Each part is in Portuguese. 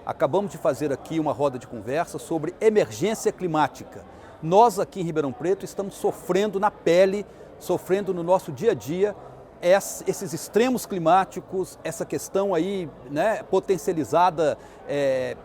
Acabamos de fazer aqui uma roda de conversa sobre emergência climática. Nós aqui em Ribeirão Preto estamos sofrendo na pele, sofrendo no nosso dia a dia esses extremos climáticos, essa questão aí, né, potencializada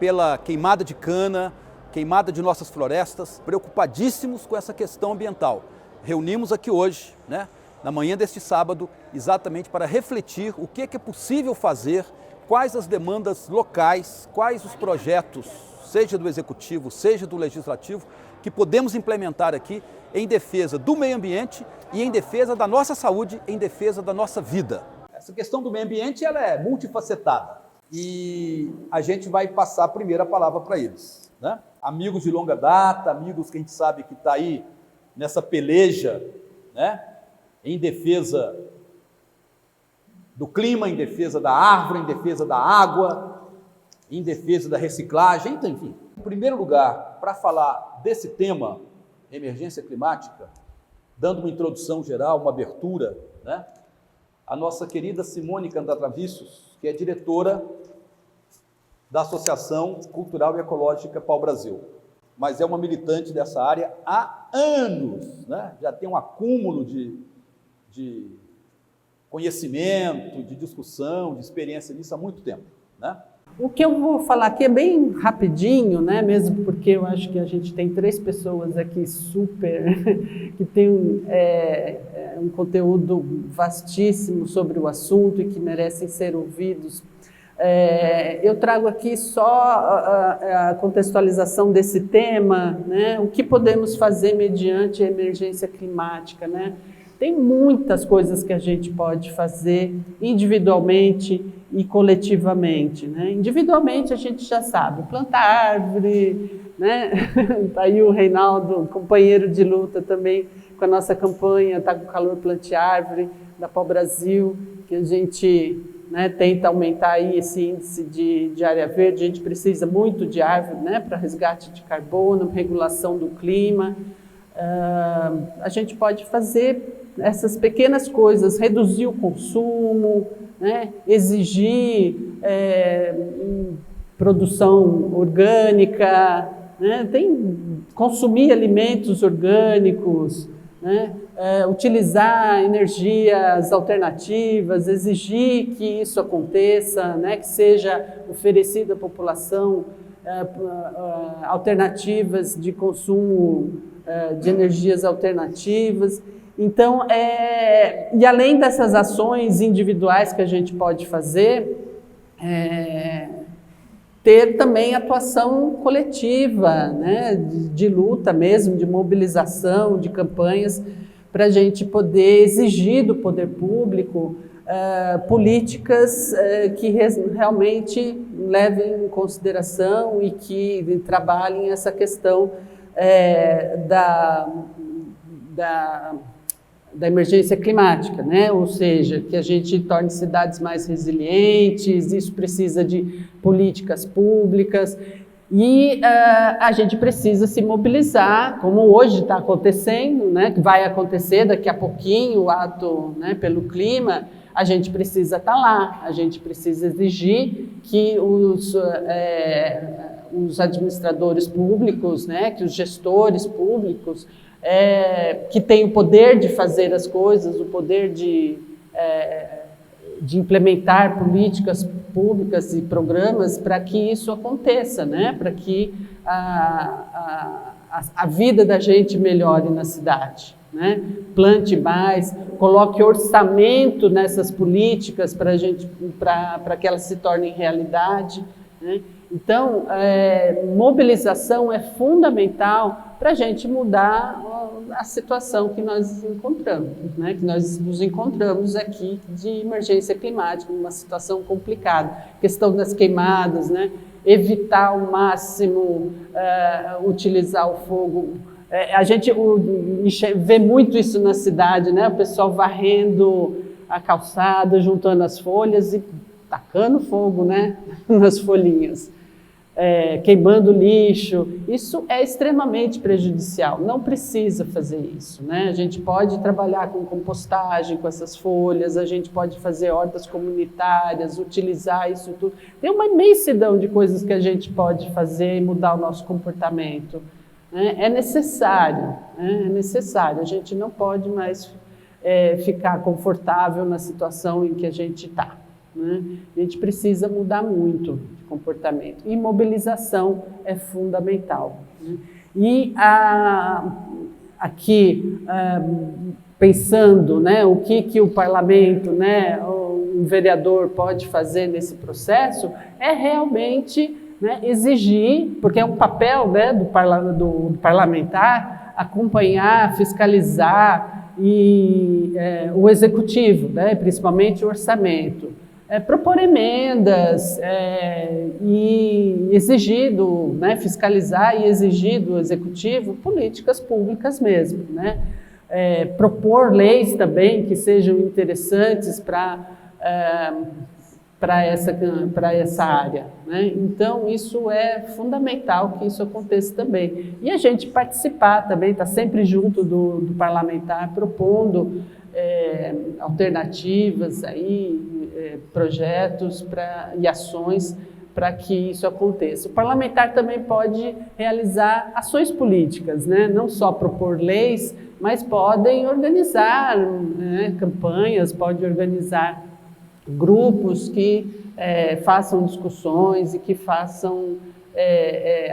pela queimada de cana, queimada de nossas florestas, preocupadíssimos com essa questão ambiental. Reunimos aqui hoje, né, na manhã deste sábado, exatamente para refletir o que é possível fazer, quais as demandas locais, quais os projetos, seja do Executivo, seja do Legislativo, que podemos implementar aqui em defesa do meio ambiente e em defesa da nossa saúde, em defesa da nossa vida. Essa questão do meio ambiente ela é multifacetada e a gente vai passar primeiro a palavra para eles, né? Amigos de longa data, amigos que a gente sabe que está aí nessa peleja, né, em defesa do clima, em defesa da árvore, em defesa da água, em defesa da reciclagem, então, enfim. Em primeiro lugar, para falar desse tema, emergência climática, dando uma introdução geral, uma abertura, né, a nossa querida Simone Cantatraviços, que é diretora da Associação Cultural e Ecológica Pau-Brasil, mas é uma militante dessa área há anos, né? Já tem um acúmulo de conhecimento, de discussão, de experiência nisso há muito tempo, né? O que eu vou falar aqui é bem rapidinho, né? Mesmo porque eu acho que a gente tem 3 pessoas aqui super, que tem um conteúdo vastíssimo sobre o assunto e que merecem ser ouvidos. Eu trago aqui só a contextualização desse tema, né? O que podemos fazer mediante a emergência climática, né? Tem muitas coisas que a gente pode fazer individualmente e coletivamente, né? Individualmente a gente já sabe, plantar árvore, né? Tá aí o Reinaldo, companheiro de luta também com a nossa campanha, tá com calor plante árvore da Pau-Brasil, que a gente, né, tenta aumentar aí esse índice de área verde. A gente precisa muito de árvore, né, para resgate de carbono, regulação do clima. A gente pode fazer essas pequenas coisas, reduzir o consumo, né, exigir produção orgânica, né, consumir alimentos orgânicos, né, utilizar energias alternativas, exigir que isso aconteça, né, que seja oferecida à população alternativas de consumo de energias alternativas. Então, e além dessas ações individuais que a gente pode fazer, ter também atuação coletiva, né, de luta mesmo, de mobilização, de campanhas, para a gente poder exigir do poder público políticas que realmente levem em consideração e que trabalhem essa questão da emergência climática, né? Ou seja, que a gente torne cidades mais resilientes, isso precisa de políticas públicas e a gente precisa se mobilizar, como hoje está acontecendo, né? Que vai acontecer daqui a pouquinho, o ato, né, pelo clima. A gente precisa estar lá, a gente precisa exigir que os administradores públicos, né, que os gestores públicos, que têm o poder de fazer as coisas, o poder de implementar políticas públicas e programas para que isso aconteça, né, para que a vida da gente melhore na cidade, né? Plante mais, coloque orçamento nessas políticas para que elas se tornem realidade, né? Então, mobilização é fundamental para a gente mudar a situação que nós encontramos, né? Que nós nos encontramos aqui de emergência climática, uma situação complicada, questão das queimadas, né? Evitar ao máximo utilizar o fogo. A gente vê muito isso na cidade, né? O pessoal varrendo a calçada, juntando as folhas e tacando fogo, né, nas folhinhas. queimando lixo. Isso é extremamente prejudicial, não precisa fazer isso, né? A gente pode trabalhar com compostagem, com essas folhas, a gente pode fazer hortas comunitárias, utilizar isso tudo. Tem uma imensidão de coisas que a gente pode fazer e mudar o nosso comportamento, né? É necessário, né? É necessário, a gente não pode mais ficar confortável na situação em que a gente está, né? A gente precisa mudar muito de comportamento. E mobilização é fundamental, né? E aqui, pensando, né, o que o parlamento, né, um vereador pode fazer nesse processo, é realmente, né, exigir, porque é um papel, né, do parlamentar, acompanhar, fiscalizar e o executivo, né, principalmente o orçamento. Propor emendas e exigir né, fiscalizar e exigir do executivo políticas públicas mesmo, né? Propor leis também que sejam interessantes para essa área, né? Então, isso é fundamental que isso aconteça também. E a gente participar também, estar sempre junto do parlamentar, propondo alternativas, projetos e ações para que isso aconteça. O parlamentar também pode realizar ações políticas, né? Não só propor leis, mas podem organizar, né, campanhas, pode organizar grupos que façam discussões e que façam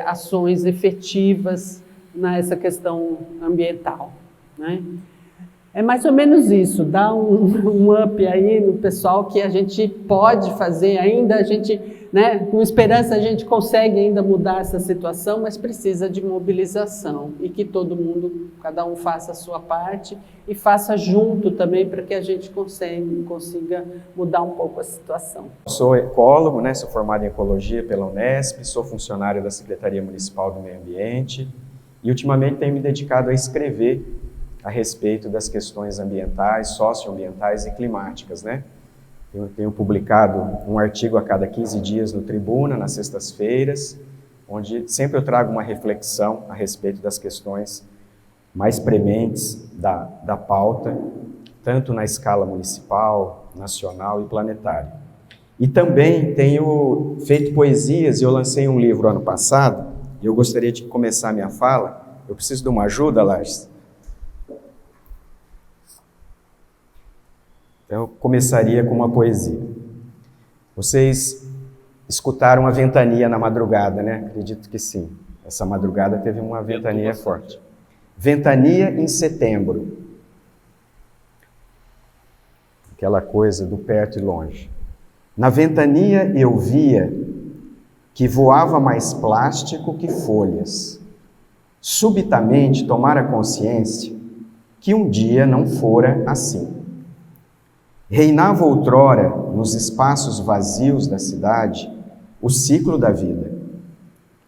ações efetivas nessa questão ambiental, né? É mais ou menos isso, dá um up aí no pessoal que a gente pode fazer ainda, a gente, né, com esperança a gente consegue ainda mudar essa situação, mas precisa de mobilização e que todo mundo, cada um faça a sua parte e faça junto também para que a gente consiga mudar um pouco a situação. Sou ecólogo, né, sou formado em ecologia pela Unesp, sou funcionário da Secretaria Municipal do Meio Ambiente e ultimamente tenho me dedicado a escrever a respeito das questões ambientais, socioambientais e climáticas, né? Eu tenho publicado um artigo a cada 15 dias no Tribuna, nas sextas-feiras, onde sempre eu trago uma reflexão a respeito das questões mais prementes da pauta, tanto na escala municipal, nacional e planetária. E também tenho feito poesias, e eu lancei um livro ano passado, e eu gostaria de começar a minha fala. Eu preciso de uma ajuda, Lars? Eu começaria com uma poesia. Vocês escutaram a ventania na madrugada, né? Acredito que sim. Essa madrugada teve uma ventania forte. Ventania em setembro. Aquela coisa do perto e longe. Na ventania eu via que voava mais plástico que folhas. Subitamente tomara consciência que um dia não fora assim. Reinava outrora, nos espaços vazios da cidade, o ciclo da vida.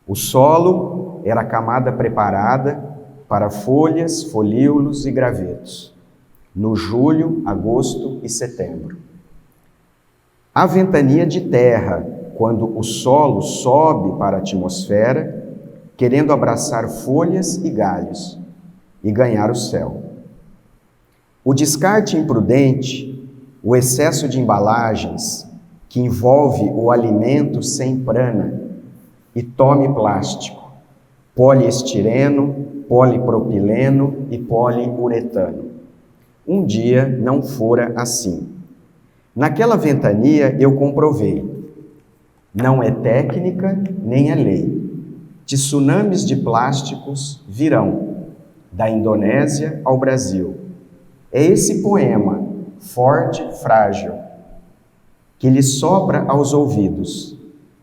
O solo era a camada preparada para folhas, folíolos e gravetos, no julho, agosto e setembro. A ventania de terra, quando o solo sobe para a atmosfera, querendo abraçar folhas e galhos e ganhar o céu. O descarte imprudente, o excesso de embalagens que envolve o alimento sem prana e tome plástico, poliestireno, polipropileno e poliuretano. Um dia não fora assim. Naquela ventania eu comprovei. Não é técnica nem é lei. Tsunamis de plásticos virão, da Indonésia ao Brasil. É esse poema, forte, frágil, que lhe sopra aos ouvidos.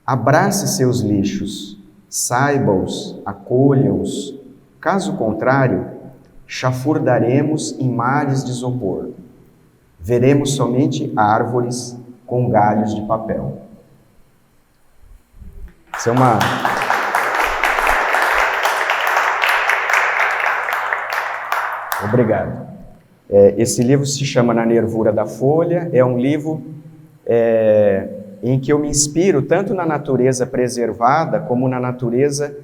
Abrace seus lixos, saiba-os, acolha-os. Caso contrário, chafurdaremos em mares de isopor. Veremos somente árvores com galhos de papel. Isso é uma... Obrigado. Esse livro se chama Na Nervura da Folha, é um livro em que eu me inspiro tanto na natureza preservada como na natureza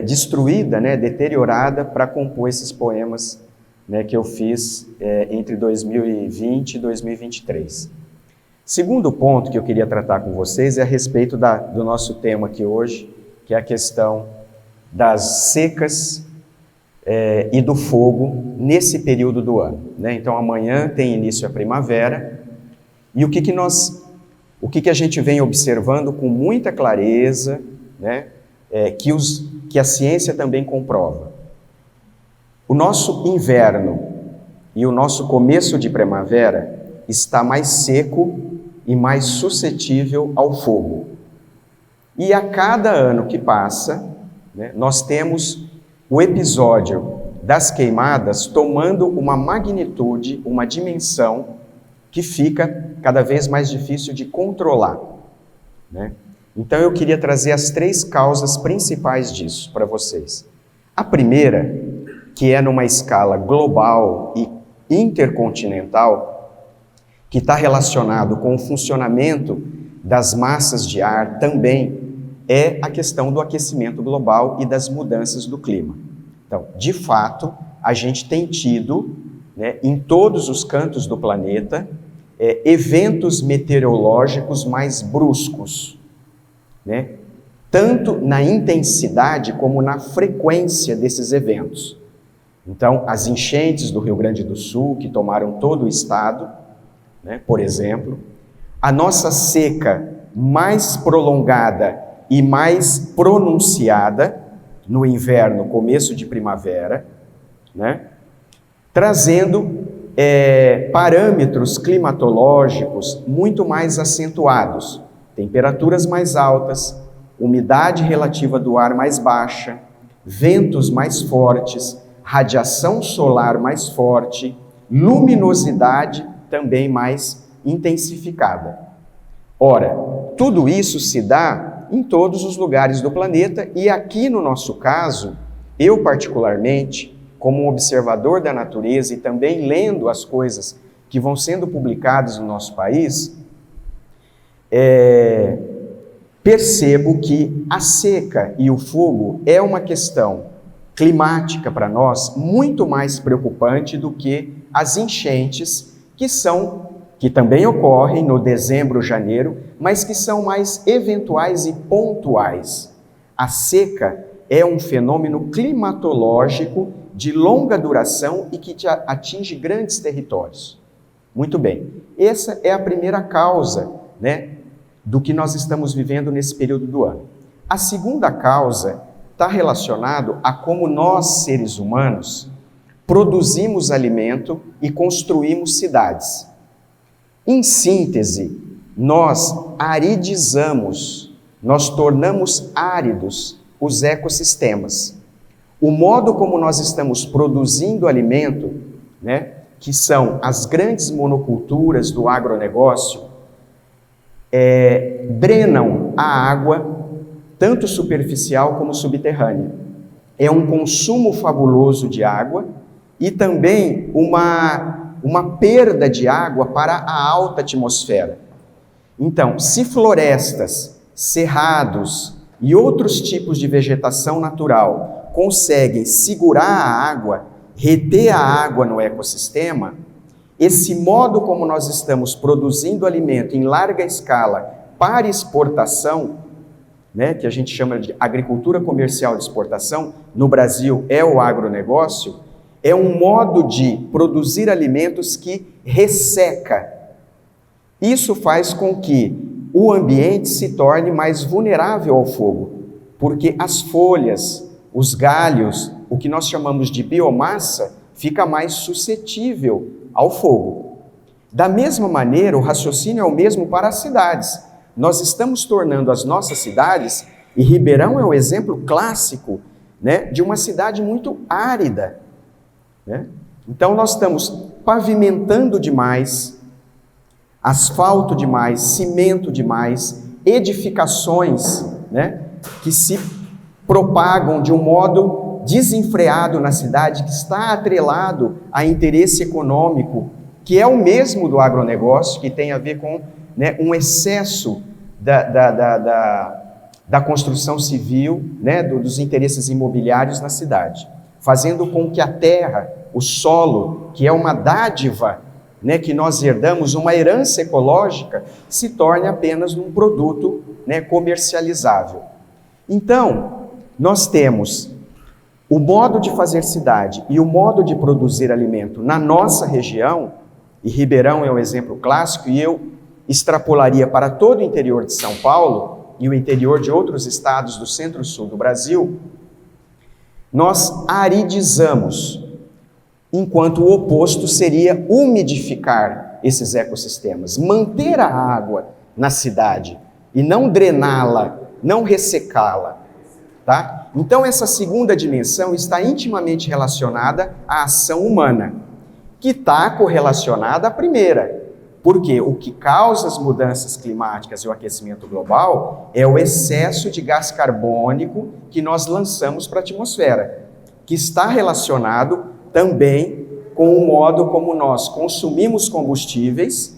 destruída, né, deteriorada, para compor esses poemas, né, que eu fiz entre 2020 e 2023. Segundo ponto que eu queria tratar com vocês é a respeito do nosso tema aqui hoje, que é a questão das secas e do fogo nesse período do ano, né? Então amanhã tem início a primavera, e o que a gente vem observando com muita clareza, né, que a ciência também comprova. O nosso inverno e o nosso começo de primavera está mais seco e mais suscetível ao fogo. E a cada ano que passa, né, nós temos o episódio das queimadas tomando uma magnitude, uma dimensão que fica cada vez mais difícil de controlar, né? Então eu queria trazer as 3 causas principais disso para vocês. A primeira, que é numa escala global e intercontinental, que está relacionado com o funcionamento das massas de ar também, é a questão do aquecimento global e das mudanças do clima. Então, de fato, a gente tem tido, né, em todos os cantos do planeta, eventos meteorológicos mais bruscos, né? Tanto na intensidade como na frequência desses eventos. Então, as enchentes do Rio Grande do Sul, que tomaram todo o estado, né, por exemplo, a nossa seca mais prolongada e mais pronunciada no inverno, começo de primavera, né, trazendo parâmetros climatológicos muito mais acentuados, temperaturas mais altas, umidade relativa do ar mais baixa, ventos mais fortes, radiação solar mais forte, luminosidade também mais intensificada. Ora, tudo isso se dá em todos os lugares do planeta, e aqui no nosso caso, eu particularmente, como um observador da natureza e também lendo as coisas que vão sendo publicadas no nosso país, percebo que a seca e o fogo é uma questão climática para nós muito mais preocupante do que as enchentes, que também ocorrem no dezembro, janeiro, mas que são mais eventuais e pontuais. A seca é um fenômeno climatológico de longa duração e que atinge grandes territórios. Muito bem, essa é a primeira causa, né, do que nós estamos vivendo nesse período do ano. A segunda causa está relacionado a como nós, seres humanos, produzimos alimento e construímos cidades. Em síntese, nós aridizamos, nós tornamos áridos os ecossistemas. O modo como nós estamos produzindo alimento, né, que são as grandes monoculturas do agronegócio, drenam a água, tanto superficial como subterrânea. É um consumo fabuloso de água e também uma perda de água para a alta atmosfera. Então, se florestas, cerrados e outros tipos de vegetação natural conseguem segurar a água, reter a água no ecossistema, esse modo como nós estamos produzindo alimento em larga escala para exportação, né, que a gente chama de agricultura comercial de exportação, no Brasil é o agronegócio, é um modo de produzir alimentos que resseca. Isso faz com que o ambiente se torne mais vulnerável ao fogo, porque as folhas, os galhos, o que nós chamamos de biomassa, fica mais suscetível ao fogo. Da mesma maneira, o raciocínio é o mesmo para as cidades. Nós estamos tornando as nossas cidades, e Ribeirão é um exemplo clássico, né, de uma cidade muito árida, né? Então nós estamos pavimentando demais, asfalto demais, cimento demais, edificações, né, que se propagam de um modo desenfreado na cidade, que está atrelado a interesse econômico, que é o mesmo do agronegócio, que tem a ver com né, um excesso da construção civil, né, dos interesses imobiliários na cidade, fazendo com que a terra, o solo, que é uma dádiva, né, que nós herdamos, uma herança ecológica, se torne apenas um produto, né, comercializável. Então, nós temos o modo de fazer cidade e o modo de produzir alimento na nossa região, e Ribeirão é um exemplo clássico, e eu extrapolaria para todo o interior de São Paulo e o interior de outros estados do centro-sul do Brasil. Nós aridizamos, enquanto o oposto seria umidificar esses ecossistemas, manter a água na cidade e não drená-la, não ressecá-la, tá? Então essa segunda dimensão está intimamente relacionada à ação humana, que está correlacionada à primeira, porque o que causa as mudanças climáticas e o aquecimento global é o excesso de gás carbônico que nós lançamos para a atmosfera, que está relacionado também com o modo como nós consumimos combustíveis,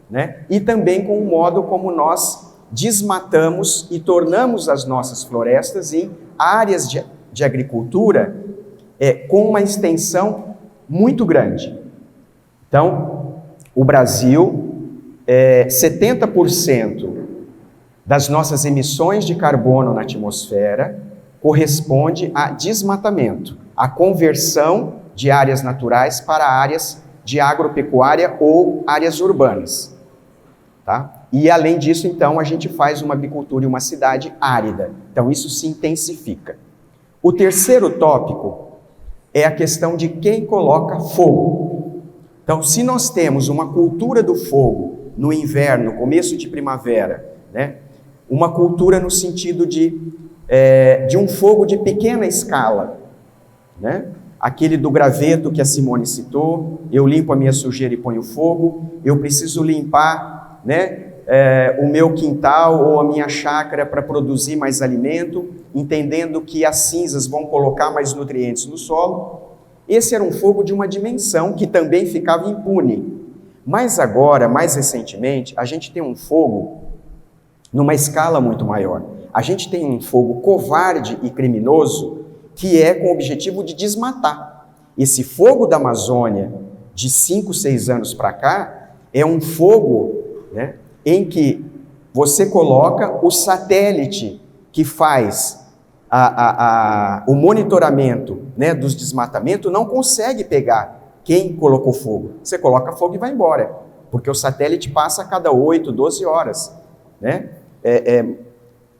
né? E também com o modo como nós desmatamos e tornamos as nossas florestas em áreas de agricultura com uma extensão muito grande. Então, o Brasil, 70% das nossas emissões de carbono na atmosfera corresponde a desmatamento, a conversão de áreas naturais para áreas de agropecuária ou áreas urbanas, tá? E além disso, então, a gente faz uma agricultura e uma cidade árida. Então, isso se intensifica. O terceiro tópico é a questão de quem coloca fogo. Então, se nós temos uma cultura do fogo no inverno, começo de primavera, né? Uma cultura no sentido de um fogo de pequena escala, né? Aquele do graveto que a Simone citou, eu limpo a minha sujeira e ponho fogo, eu preciso limpar, né, o meu quintal ou a minha chácara para produzir mais alimento, entendendo que as cinzas vão colocar mais nutrientes no solo. Esse era um fogo de uma dimensão que também ficava impune. Mas agora, mais recentemente, a gente tem um fogo numa escala muito maior. A gente tem um fogo covarde e criminoso que é com o objetivo de desmatar. Esse fogo da Amazônia, de 5, 6 anos para cá, é um fogo, né, em que você coloca o satélite que faz o monitoramento, né, dos desmatamentos, não consegue pegar quem colocou fogo. Você coloca fogo e vai embora, porque o satélite passa a cada 8, 12 horas, né,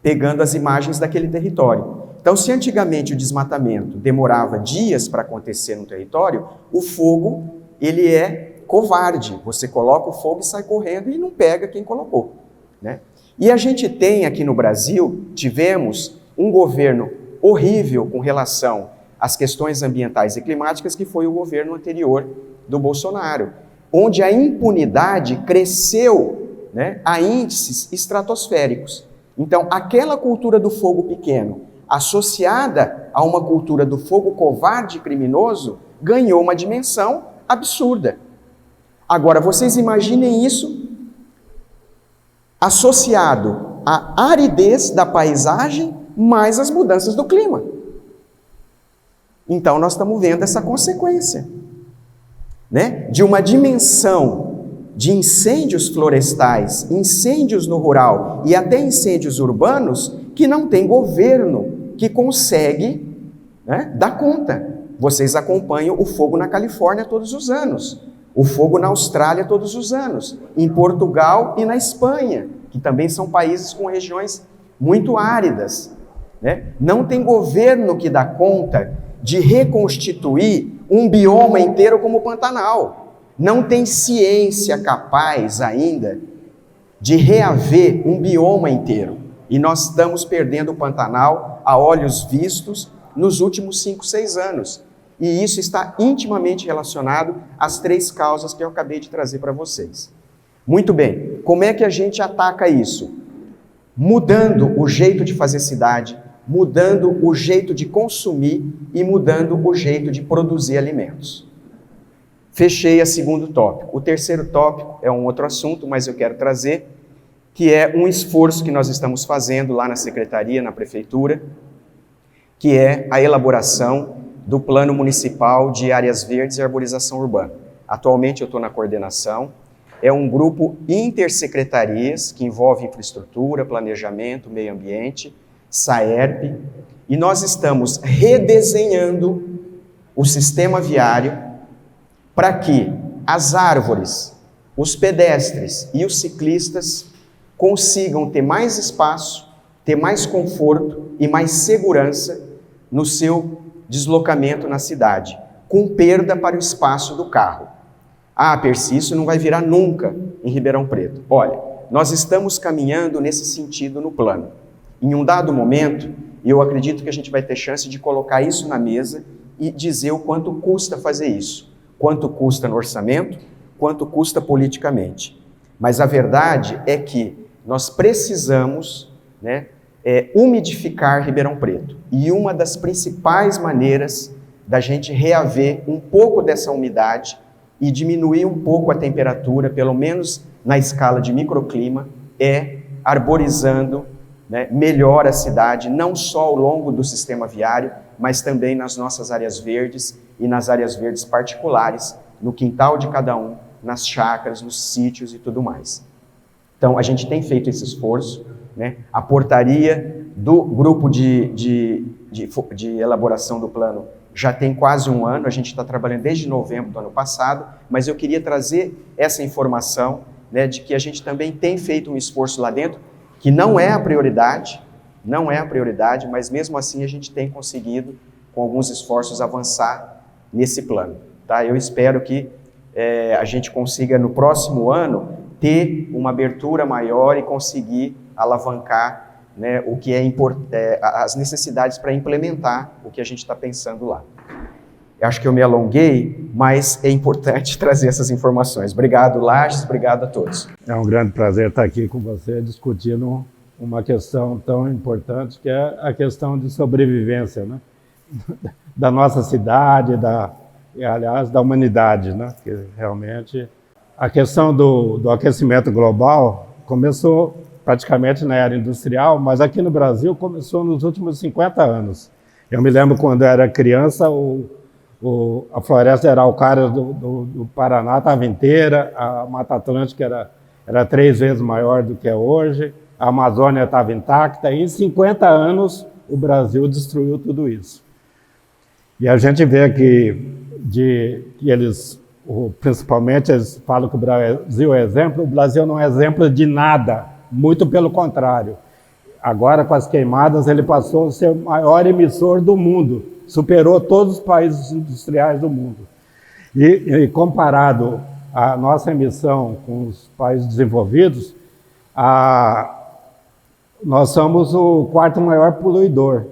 pegando as imagens daquele território. Então, se antigamente o desmatamento demorava dias para acontecer no território, o fogo, ele é covarde. Você coloca o fogo e sai correndo e não pega quem colocou, né? E a gente tem aqui no Brasil, tivemos um governo horrível com relação às questões ambientais e climáticas, que foi o governo anterior do Bolsonaro, onde a impunidade cresceu, né, a índices estratosféricos. Então, aquela cultura do fogo pequeno, associada a uma cultura do fogo covarde e criminoso, ganhou uma dimensão absurda. Agora, vocês imaginem isso associado à aridez da paisagem mais as mudanças do clima. Então, nós estamos vendo essa consequência, né, de uma dimensão de incêndios florestais, incêndios no rural e até incêndios urbanos que não tem governo que consegue, né, dar conta. Vocês acompanham o fogo na Califórnia todos os anos, o fogo na Austrália todos os anos, em Portugal e na Espanha, que também são países com regiões muito áridas, né? Não tem governo que dá conta de reconstituir um bioma inteiro como o Pantanal. Não tem ciência capaz ainda de reaver um bioma inteiro. E nós estamos perdendo o Pantanal a olhos vistos nos últimos 5, 6 anos. E isso está intimamente relacionado às 3 causas que eu acabei de trazer para vocês. Muito bem, como é que a gente ataca isso? Mudando o jeito de fazer cidade, mudando o jeito de consumir e mudando o jeito de produzir alimentos. Fechei a segundo tópico. O terceiro tópico é um outro assunto, mas eu quero trazer, que é um esforço que nós estamos fazendo lá na Secretaria, na Prefeitura, que é a elaboração do Plano Municipal de Áreas Verdes e Arborização Urbana. Atualmente eu estou na coordenação. É um grupo intersecretarias que envolve infraestrutura, planejamento, meio ambiente, SAERP, e nós estamos redesenhando o sistema viário para que as árvores, os pedestres e os ciclistas consigam ter mais espaço, ter mais conforto e mais segurança no seu deslocamento na cidade, com perda para o espaço do carro. Ah, Percy, isso não vai virar nunca em Ribeirão Preto. Olha, nós estamos caminhando nesse sentido no plano. Em um dado momento, eu acredito que a gente vai ter chance de colocar isso na mesa e dizer o quanto custa fazer isso. Quanto custa no orçamento, quanto custa politicamente. Mas a verdade é que nós precisamos, umidificar Ribeirão Preto. E uma das principais maneiras da gente reaver um pouco dessa umidade e diminuir um pouco a temperatura, pelo menos na escala de microclima, é arborizando, melhor a cidade, não só ao longo do sistema viário, mas também nas nossas áreas verdes e nas áreas verdes particulares, no quintal de cada um, nas chácaras, nos sítios e tudo mais. Então, a gente tem feito esse esforço, a portaria do grupo de elaboração do plano já tem quase um ano, a gente está trabalhando desde novembro do ano passado, mas eu queria trazer essa informação, de que a gente também tem feito um esforço lá dentro, que não é a prioridade, mas mesmo assim a gente tem conseguido, com alguns esforços, avançar nesse plano. Tá? Eu espero que a gente consiga, no próximo ano, ter uma abertura maior e conseguir alavancar o que as necessidades para implementar o que a gente está pensando lá. Eu acho que eu me alonguei, mas é importante trazer essas informações. Obrigado, Lages, obrigado a todos. É um grande prazer estar aqui com você, discutindo uma questão tão importante, que é a questão de sobrevivência, da nossa cidade, aliás, da humanidade, que realmente a questão do aquecimento global começou praticamente na era industrial, mas aqui no Brasil começou nos últimos 50 anos. Eu me lembro quando eu era criança, a floresta de araucária do Paraná estava inteira, a Mata Atlântica era 3 vezes maior do que é hoje, a Amazônia estava intacta, e em 50 anos o Brasil destruiu tudo isso. E a gente vê que eles, principalmente, eles falam que o Brasil é exemplo, o Brasil não é exemplo de nada. Muito pelo contrário. Agora, com as queimadas, ele passou a ser o maior emissor do mundo. Superou todos os países industriais do mundo. E comparado a nossa emissão com os países desenvolvidos, nós somos o 4º maior poluidor.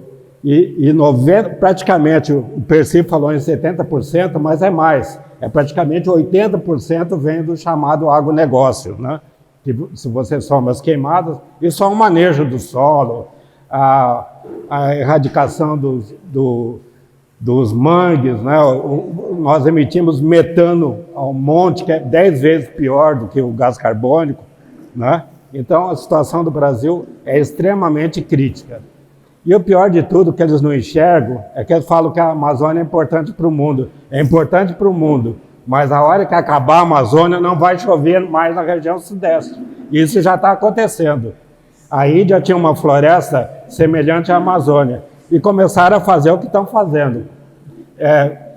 E praticamente, o Percy falou em 70%, mas é mais. É praticamente 80% vem do chamado agronegócio, que se você soma as queimadas, isso é um manejo do solo, a erradicação dos mangues, nós emitimos metano ao monte, que é 10 vezes pior do que o gás carbônico, Então, a situação do Brasil é extremamente crítica. E o pior de tudo, que eles não enxergam, é que eles falam que a Amazônia é importante para o mundo. É importante para o mundo, mas a hora que acabar a Amazônia não vai chover mais na região sudeste. Isso já está acontecendo. A Índia tinha uma floresta semelhante à Amazônia e começaram a fazer o que estão fazendo,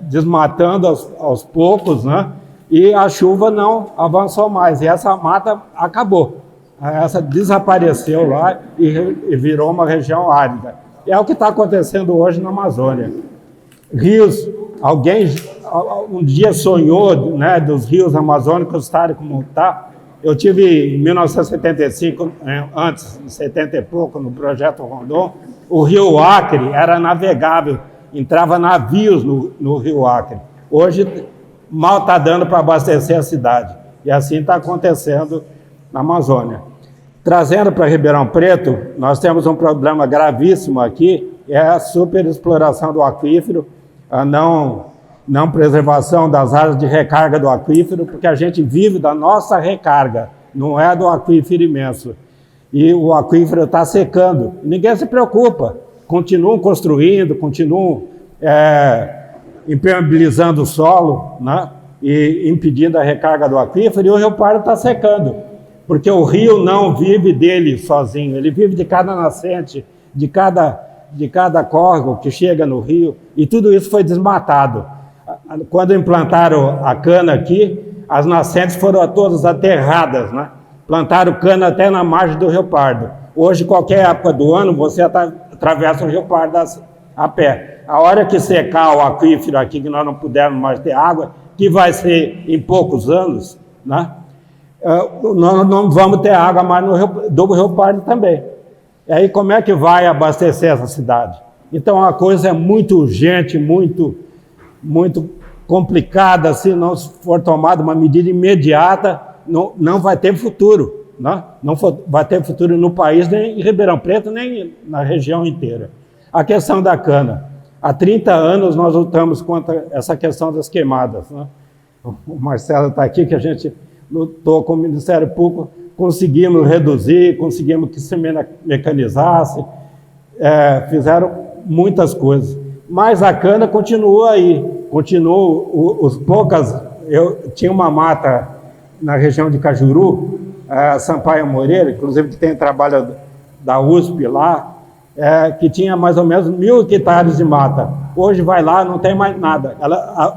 desmatando aos poucos, e a chuva não avançou mais, e essa mata acabou. Essa desapareceu lá e virou uma região árida. É o que está acontecendo hoje na Amazônia. Rios, alguém um dia sonhou, dos rios amazônicos estarem como está. Eu tive em 1975, antes, em 70 e pouco, no Projeto Rondon, o rio Acre era navegável, entrava navios no rio Acre. Hoje, mal está dando para abastecer a cidade. E assim está acontecendo na Amazônia. Trazendo para Ribeirão Preto, nós temos um problema gravíssimo aqui, é a superexploração do aquífero, não preservação das áreas de recarga do aquífero, porque a gente vive da nossa recarga, não é do aquífero imenso. E o aquífero está secando. Ninguém se preocupa. Continuam construindo, continuam impermeabilizando o solo, né? E impedindo a recarga do aquífero, e o Rio Pardo está secando. Porque o rio não vive dele sozinho, ele vive de cada nascente, de cada córrego que chega no rio, e tudo isso foi desmatado. Quando implantaram a cana aqui, as nascentes foram todas aterradas, né? Plantaram cana até na margem do Rio Pardo. Hoje, qualquer época do ano, você atravessa o Rio Pardo a pé. A hora que secar o aquífero aqui, que nós não pudermos mais ter água, que vai ser em poucos anos, né? Nós não vamos ter água mais do Rio Pardo também. E aí como é que vai abastecer essa cidade? Então a coisa é muito urgente, muito complicada. Se não for tomada uma medida imediata, não vai ter futuro, né? Não vai ter futuro no país, nem em Ribeirão Preto, nem na região inteira. A questão da cana. Há 30 anos nós lutamos contra essa questão das queimadas, né? O Marcelo está aqui, que a gente lutou com o Ministério Público, conseguimos reduzir, conseguimos que se mecanizasse, fizeram muitas coisas. Mas a cana continua aí, eu tinha uma mata na região de Cajuru, Sampaio Moreira, inclusive que tem trabalho da USP lá, que tinha mais ou menos 1.000 hectares de mata. Hoje vai lá, não tem mais nada.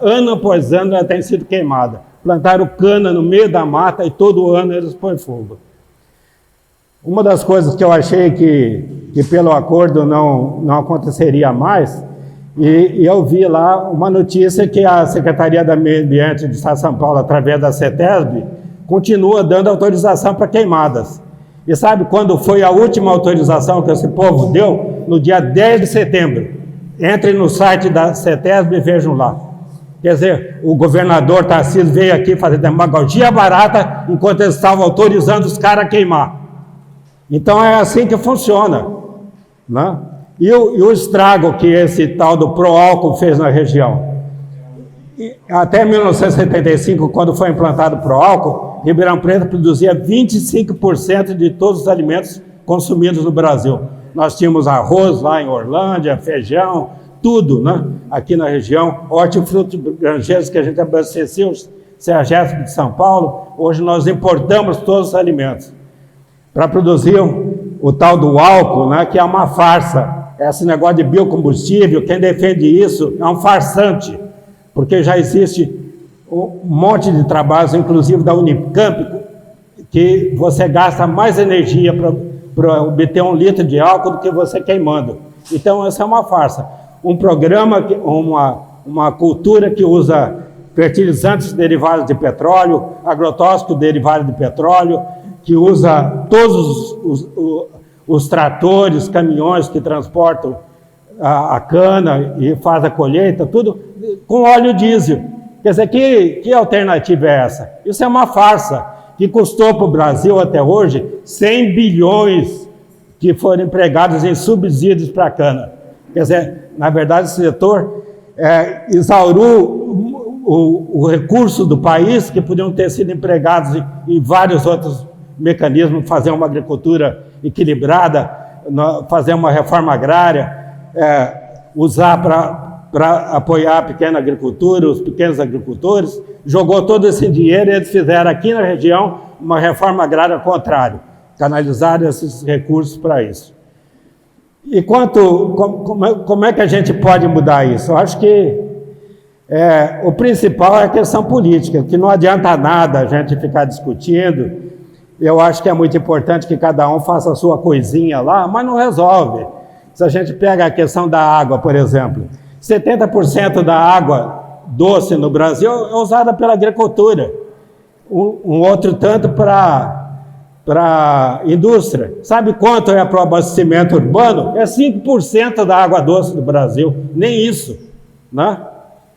Ano após ano, ela tem sido queimada. Plantaram cana no meio da mata e todo ano eles põem fogo. Uma das coisas que eu achei que pelo acordo não aconteceria mais, e eu vi lá uma notícia que a Secretaria do Meio Ambiente do Estado de São Paulo, através da CETESB, continua dando autorização para queimadas. E sabe quando foi a última autorização que esse povo deu? No dia 10 de setembro. Entrem no site da CETESB e vejam lá. Quer dizer, o governador Tarcísio veio aqui fazer demagogia barata enquanto eles estavam autorizando os caras a queimar. Então é assim que funciona, né? E o estrago que esse tal do Proálcool fez na região. Até 1975, quando foi implantado o Proálcool, Ribeirão Preto produzia 25% de todos os alimentos consumidos no Brasil. Nós tínhamos arroz lá em Orlândia, feijão, tudo, né? Aqui na região, hortifruti granjeiros que a gente abastecia, o Sergésimo de São Paulo. Hoje nós importamos todos os alimentos para produzir o tal do álcool, né? Que é uma farsa. Esse negócio de biocombustível, quem defende isso é um farsante, porque já existe um monte de trabalhos, inclusive da Unicamp, que você gasta mais energia para obter 1 litro de álcool do que você queimando. Então, essa é uma farsa. Um programa, uma cultura que usa fertilizantes derivados de petróleo, agrotóxicos derivados de petróleo, que usa todos os tratores, caminhões que transportam a cana e faz a colheita, tudo com óleo diesel. Quer dizer, que alternativa é essa? Isso é uma farsa que custou para o Brasil até hoje 100 bilhões que foram empregados em subsídios para a cana. Quer dizer, na verdade, esse setor exauriu o recurso do país, que podiam ter sido empregados em vários outros mecanismos, fazer uma agricultura equilibrada, fazer uma reforma agrária, usar para apoiar a pequena agricultura, os pequenos agricultores. Jogou todo esse dinheiro e eles fizeram aqui na região uma reforma agrária ao contrário, canalizaram esses recursos para isso. E como é que a gente pode mudar isso? Eu acho que o principal é a questão política, que não adianta nada a gente ficar discutindo. Eu acho que é muito importante que cada um faça a sua coisinha lá, mas não resolve. Se a gente pega a questão da água, por exemplo, 70% da água doce no Brasil é usada pela agricultura, um outro tanto para a indústria. Sabe quanto é para o abastecimento urbano? É 5% da água doce do Brasil, nem isso, né?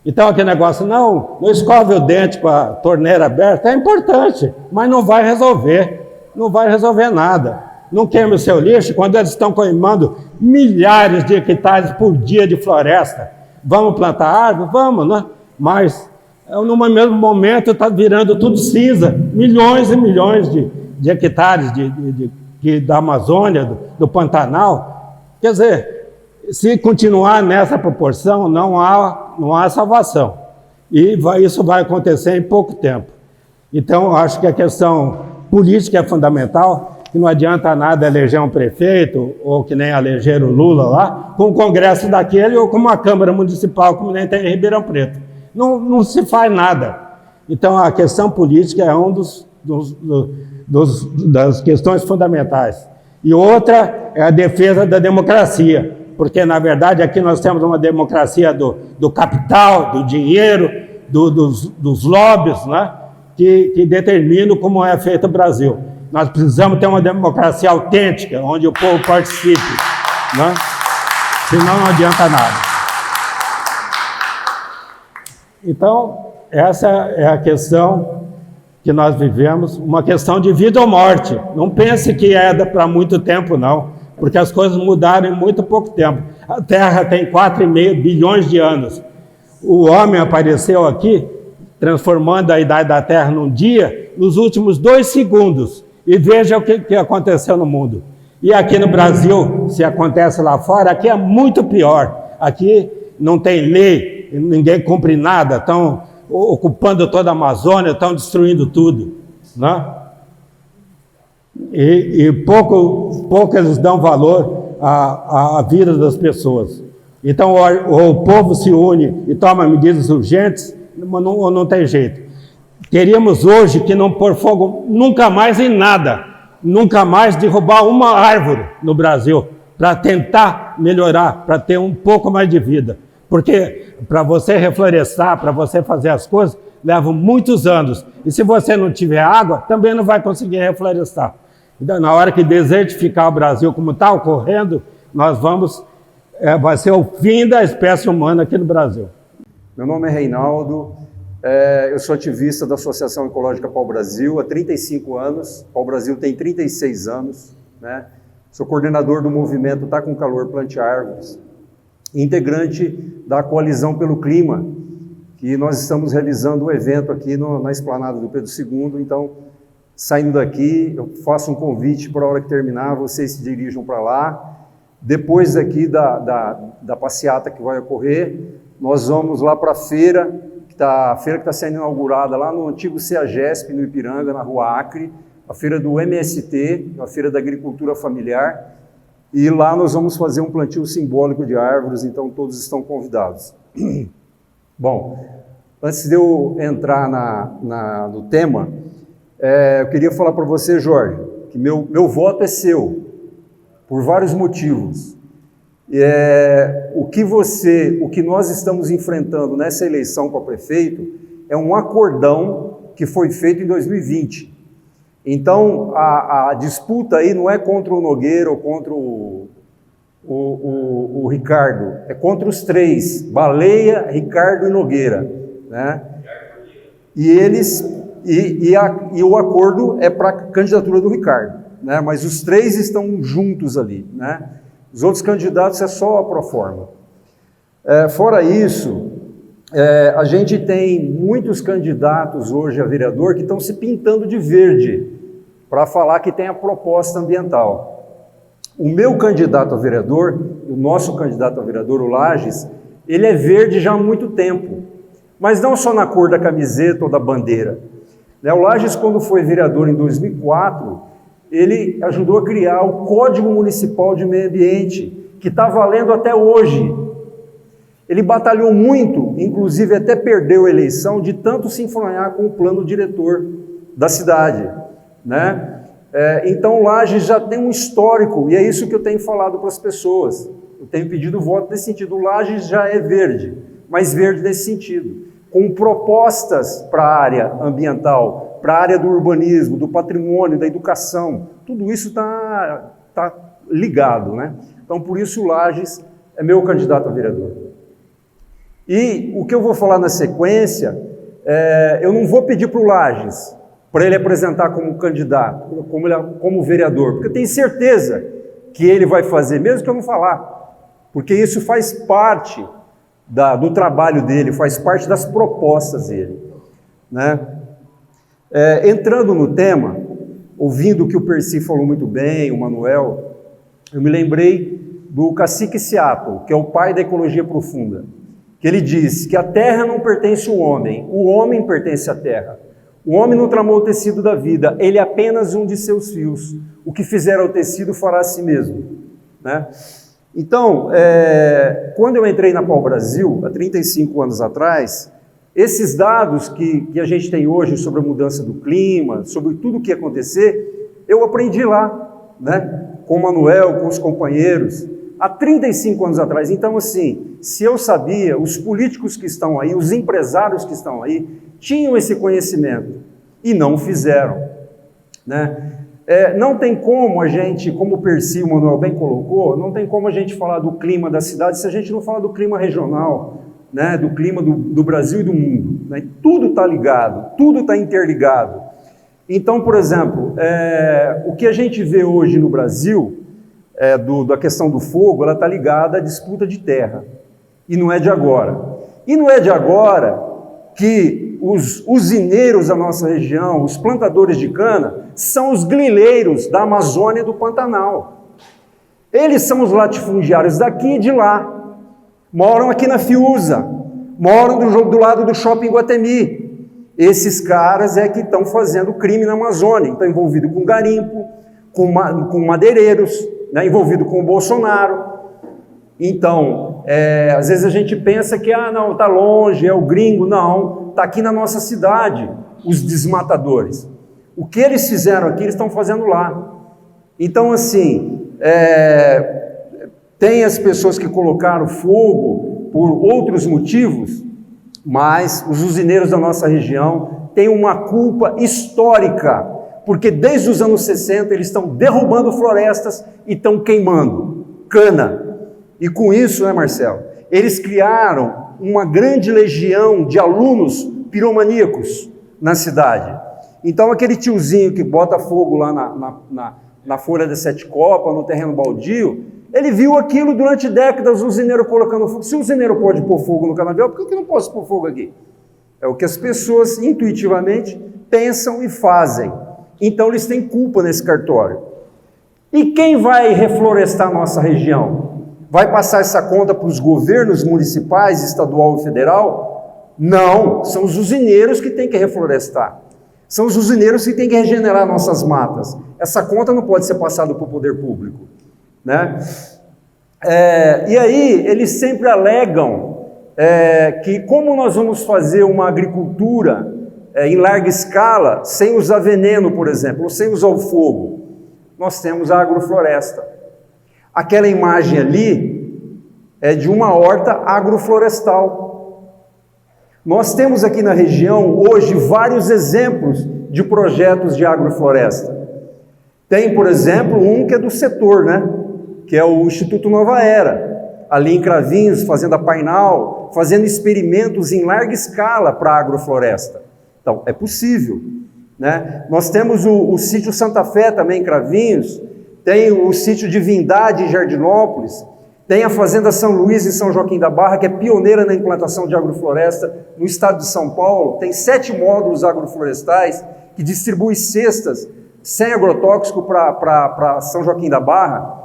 Então aquele negócio, não escove o dente com a torneira aberta, é importante, mas não vai resolver nada. Não queime o seu lixo quando eles estão queimando milhares de hectares por dia de floresta. Vamos plantar árvore? Vamos, né? mas no mesmo momento está virando tudo cinza, milhões e milhões de hectares da Amazônia, do Pantanal. Quer dizer, se continuar nessa proporção, não há salvação. E isso vai acontecer em pouco tempo. Então, eu acho que a questão política é fundamental, que não adianta nada eleger um prefeito, ou que nem eleger o Lula lá, com o Congresso daquele, ou com uma Câmara Municipal, como nem tem em Ribeirão Preto. Não se faz nada. Então, a questão política é uma das questões fundamentais. E outra é a defesa da democracia, porque, na verdade, aqui nós temos uma democracia do capital, do dinheiro, dos lobbies, né, que determinam como é feito o Brasil. Nós precisamos ter uma democracia autêntica, onde o povo participe, né? Senão não adianta nada. Então, essa é a questão que nós vivemos, uma questão de vida ou morte. Não pense que é para muito tempo, não, porque as coisas mudaram em muito pouco tempo. A Terra tem 4,5 bilhões de anos. O homem apareceu aqui, transformando a idade da Terra num dia, nos últimos 2 segundos. E veja o que aconteceu no mundo. E aqui no Brasil, se acontece lá fora, aqui é muito pior. Aqui não tem lei, ninguém cumpre nada, estão ocupando toda a Amazônia, estão destruindo tudo, né? E pouco eles dão valor à vida das pessoas. Então, o povo se une e toma medidas urgentes, não tem jeito. Queríamos hoje que não pôr fogo nunca mais em nada, nunca mais derrubar uma árvore no Brasil, para tentar melhorar, para ter um pouco mais de vida. Porque para você reflorestar, para você fazer as coisas, levam muitos anos. E se você não tiver água, também não vai conseguir reflorestar. Então, na hora que desertificar o Brasil, como está ocorrendo, vai ser o fim da espécie humana aqui no Brasil. Meu nome é Reinaldo, eu sou ativista da Associação Ecológica Pau Brasil há 35 anos, Pau Brasil tem 36 anos, né? Sou coordenador do movimento Tá Com Calor, Plante Árvores, integrante da Coalizão pelo Clima, que nós estamos realizando um evento aqui na Esplanada do Pedro II. Então, saindo daqui, eu faço um convite para a hora que terminar, vocês se dirijam para lá. Depois aqui da passeata que vai ocorrer, nós vamos lá para a feira que está sendo inaugurada lá no antigo CEAGESP, no Ipiranga, na Rua Acre, a feira do MST, a feira da agricultura familiar, e lá nós vamos fazer um plantio simbólico de árvores, então todos estão convidados. Bom, antes de eu entrar no tema, eu queria falar para você, Jorge, que meu voto é seu, por vários motivos. O que nós estamos enfrentando nessa eleição para prefeito é um acordão que foi feito em 2020. Então, a disputa aí não é contra o Nogueira ou contra o Ricardo, é contra os três, Baleia, Ricardo e Nogueira, né? E o acordo é para a candidatura do Ricardo, né? Mas os três estão juntos ali, né? Os outros candidatos é só a proforma. Fora isso, a gente tem muitos candidatos hoje a vereador que estão se pintando de verde para falar que tem a proposta ambiental. O meu candidato a vereador, o nosso candidato a vereador, o Lages, ele é verde já há muito tempo, mas não só na cor da camiseta ou da bandeira. O Lages, quando foi vereador em 2004, ele ajudou a criar o Código Municipal de Meio Ambiente, que está valendo até hoje. Ele batalhou muito, inclusive até perdeu a eleição, de tanto se enfronhar com o plano diretor da cidade, né? Então, Lages já tem um histórico, e é isso que eu tenho falado para as pessoas. Eu tenho pedido voto nesse sentido. O Lages já é verde, mas verde nesse sentido, com propostas para a área ambiental, para a área do urbanismo, do patrimônio, da educação. Tudo isso está ligado, né? Então, por isso, o Lages é meu candidato a vereador. E o que eu vou falar na sequência, eu não vou pedir para o Lages para ele apresentar como candidato, como vereador, porque eu tenho certeza que ele vai fazer, mesmo que eu não falar, porque isso faz parte do trabalho dele, faz parte das propostas dele, né? Entrando no tema, ouvindo o que o Percy falou muito bem, o Manuel, eu me lembrei do cacique Seattle, que é o pai da ecologia profunda, que ele diz que a terra não pertence ao homem, o homem pertence à terra. O homem não tramou o tecido da vida, ele é apenas um de seus fios. O que fizer ao tecido fará a si mesmo, né? Então, quando eu entrei na Pau-Brasil, há 35 anos atrás, esses dados que a gente tem hoje sobre a mudança do clima, sobre tudo o que ia acontecer, eu aprendi lá, né? Com o Manuel, com os companheiros, há 35 anos atrás. Então, assim, se eu sabia, os políticos que estão aí, os empresários que estão aí, tinham esse conhecimento e não fizeram, né? Não tem como a gente, como o Percy, o Manuel bem colocou, não tem como a gente falar do clima da cidade se a gente não falar do clima regional, né? Do clima do Brasil e do mundo, né? Tudo está ligado, tudo está interligado. Então, por exemplo, o que a gente vê hoje no Brasil, da questão do fogo, ela está ligada à disputa de terra, e não é de agora. E não é de agora que os usineiros da nossa região, os plantadores de cana, são os grileiros da Amazônia e do Pantanal. Eles são os latifundiários daqui e de lá. Moram aqui na Fiuza, moram do lado do Shopping Guatemi. Esses caras que estão fazendo crime na Amazônia, estão envolvidos com garimpo, com madeireiros, né, envolvido com o Bolsonaro. Então, às vezes a gente pensa que, não, está longe, é o gringo. Não, está aqui na nossa cidade, os desmatadores. O que eles fizeram aqui, eles estão fazendo lá. Então, assim, tem as pessoas que colocaram fogo por outros motivos, mas os usineiros da nossa região têm uma culpa histórica, porque desde os anos 60 eles estão derrubando florestas e estão queimando cana. E com isso, né, Marcelo, eles criaram uma grande legião de alunos piromaníacos na cidade. Então, aquele tiozinho que bota fogo lá na folha de 7 copas, no terreno baldio, ele viu aquilo durante décadas, o usineiro colocando fogo. Se o usineiro pode pôr fogo no canavial, por que eu não posso pôr fogo aqui? É o que as pessoas intuitivamente pensam e fazem. Então, eles têm culpa nesse cartório. E quem vai reflorestar a nossa região? Vai passar essa conta para os governos municipais, estadual e federal? Não, são os usineiros que têm que reflorestar. São os usineiros que têm que regenerar nossas matas. Essa conta não pode ser passada para o poder público, né? E aí, eles sempre alegam que como nós vamos fazer uma agricultura em larga escala, sem usar veneno, por exemplo, ou sem usar o fogo, nós temos a agrofloresta. Aquela imagem ali é de uma horta agroflorestal. Nós temos aqui na região, hoje, vários exemplos de projetos de agrofloresta. Tem, por exemplo, um que é do setor, né? Que é o Instituto Nova Era, ali em Cravinhos, Fazenda Painal, fazendo experimentos em larga escala para a agrofloresta. Então, é possível, né? Nós temos o sítio Santa Fé também em Cravinhos, tem o sítio Divindade em Jardinópolis, tem a Fazenda São Luís em São Joaquim da Barra, que é pioneira na implantação de agrofloresta no estado de São Paulo, tem 7 módulos agroflorestais que distribuem cestas sem agrotóxico para São Joaquim da Barra.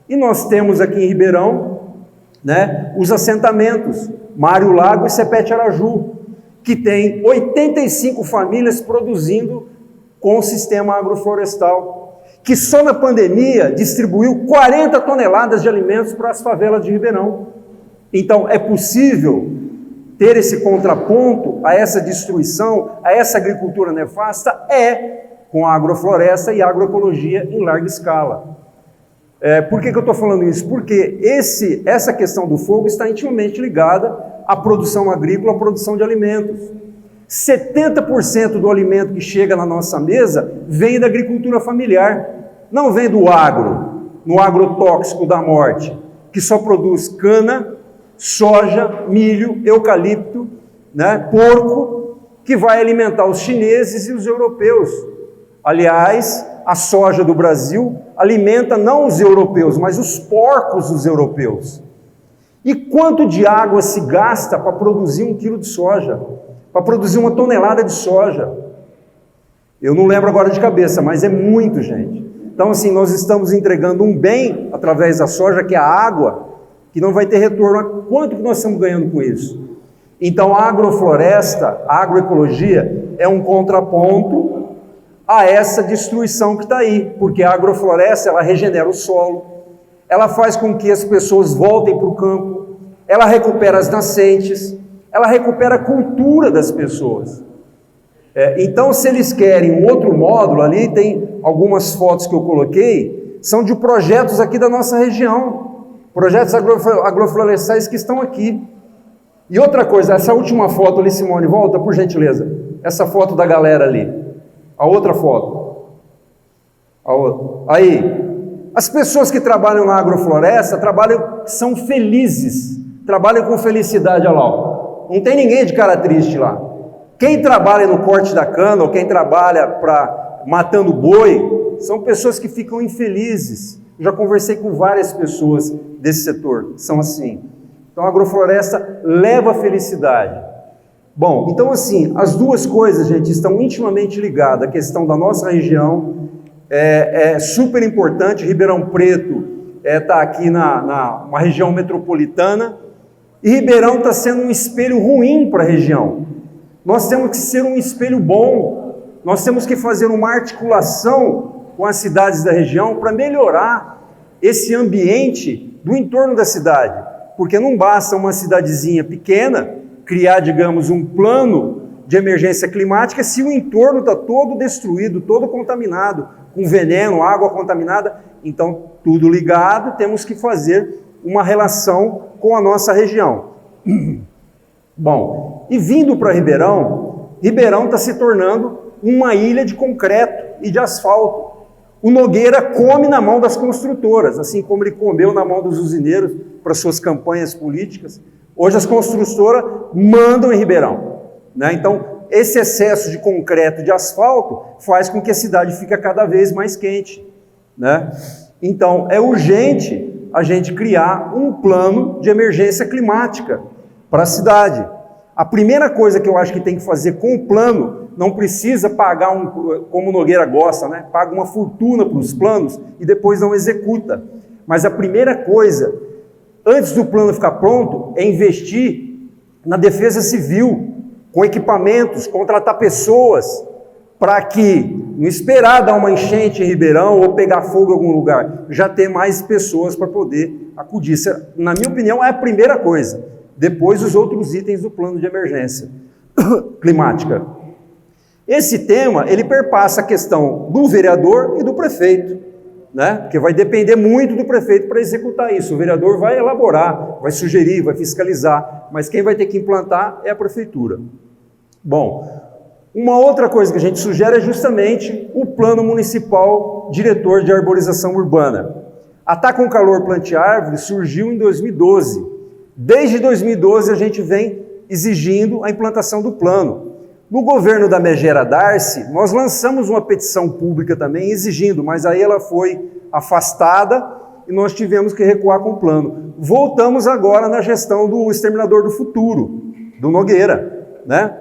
E nós temos aqui em Ribeirão, né, os assentamentos, Mário Lago e Cepete Araju, que tem 85 famílias produzindo com o sistema agroflorestal, que só na pandemia distribuiu 40 toneladas de alimentos para as favelas de Ribeirão. Então, é possível ter esse contraponto a essa destruição, a essa agricultura nefasta, com a agrofloresta e a agroecologia em larga escala. Por que eu estou falando isso? Porque essa questão do fogo está intimamente ligada à produção agrícola, à produção de alimentos. 70% do alimento que chega na nossa mesa vem da agricultura familiar, não vem do agro, no agrotóxico da morte, que só produz cana, soja, milho, eucalipto, né, porco, que vai alimentar os chineses e os europeus. Aliás, a soja do Brasil alimenta não os europeus, mas os porcos dos europeus. E quanto de água se gasta para produzir 1 quilo de soja? Para produzir 1 tonelada de soja? Eu não lembro agora de cabeça, mas é muito, gente. Então, assim, nós estamos entregando um bem através da soja, que é a água, que não vai ter retorno. Quanto que nós estamos ganhando com isso? Então, a agrofloresta, a agroecologia, é um contraponto a essa destruição que está aí, porque a agrofloresta, ela regenera o solo, ela faz com que as pessoas voltem para o campo, ela recupera as nascentes, ela recupera a cultura das pessoas. Então, se eles querem um outro módulo, ali tem algumas fotos que eu coloquei, são de projetos aqui da nossa região, projetos agroflorestais que estão aqui. E outra coisa, essa última foto ali, Simone, volta por gentileza, essa foto da galera ali, a outra foto, a outra, aí, as pessoas que trabalham na agrofloresta, são felizes, trabalham com felicidade, olha lá, ó. Não tem ninguém de cara triste lá. Quem trabalha no corte da cana, ou quem trabalha matando boi, são pessoas que ficam infelizes. Eu já conversei com várias pessoas desse setor, são assim. Então a agrofloresta leva a felicidade. Bom, então assim, as duas coisas, gente, estão intimamente ligadas. A questão da nossa região é super importante. Ribeirão Preto está aqui uma região metropolitana, e Ribeirão está sendo um espelho ruim para a região. Nós temos que ser um espelho bom, nós temos que fazer uma articulação com as cidades da região para melhorar esse ambiente do entorno da cidade, porque não basta uma cidadezinha pequena criar, digamos, um plano de emergência climática se o entorno está todo destruído, todo contaminado, com veneno, água contaminada. Então, tudo ligado, temos que fazer uma relação com a nossa região. Bom, e vindo para Ribeirão, Ribeirão está se tornando uma ilha de concreto e de asfalto. O Nogueira come na mão das construtoras, assim como ele comeu na mão dos usineiros para suas campanhas políticas. Hoje as construtoras mandam em Ribeirão, né? Então, esse excesso de concreto e de asfalto faz com que a cidade fique cada vez mais quente, né? Então, é urgente a gente criar um plano de emergência climática para a cidade. A primeira coisa que eu acho que tem que fazer com o plano, não precisa pagar, como o Nogueira gosta, né? Paga uma fortuna para os planos e depois não executa. Mas a primeira coisa, antes do plano ficar pronto, é investir na defesa civil, com equipamentos, contratar pessoas, para que, não esperar dar uma enchente em Ribeirão ou pegar fogo em algum lugar, já ter mais pessoas para poder acudir. Isso, na minha opinião, é a primeira coisa. Depois, os outros itens do plano de emergência climática. Esse tema, ele perpassa a questão do vereador e do prefeito, né? Porque vai depender muito do prefeito para executar isso. O vereador vai elaborar, vai sugerir, vai fiscalizar, mas quem vai ter que implantar é a prefeitura. Bom, uma outra coisa que a gente sugere é justamente o Plano Municipal Diretor de Arborização Urbana. A Tá com Calor Plante Árvore surgiu em 2012. Desde 2012 a gente vem exigindo a implantação do plano. No governo da Megera Darcy, nós lançamos uma petição pública também exigindo, mas aí ela foi afastada e nós tivemos que recuar com o plano. Voltamos agora na gestão do Exterminador do Futuro, do Nogueira, né?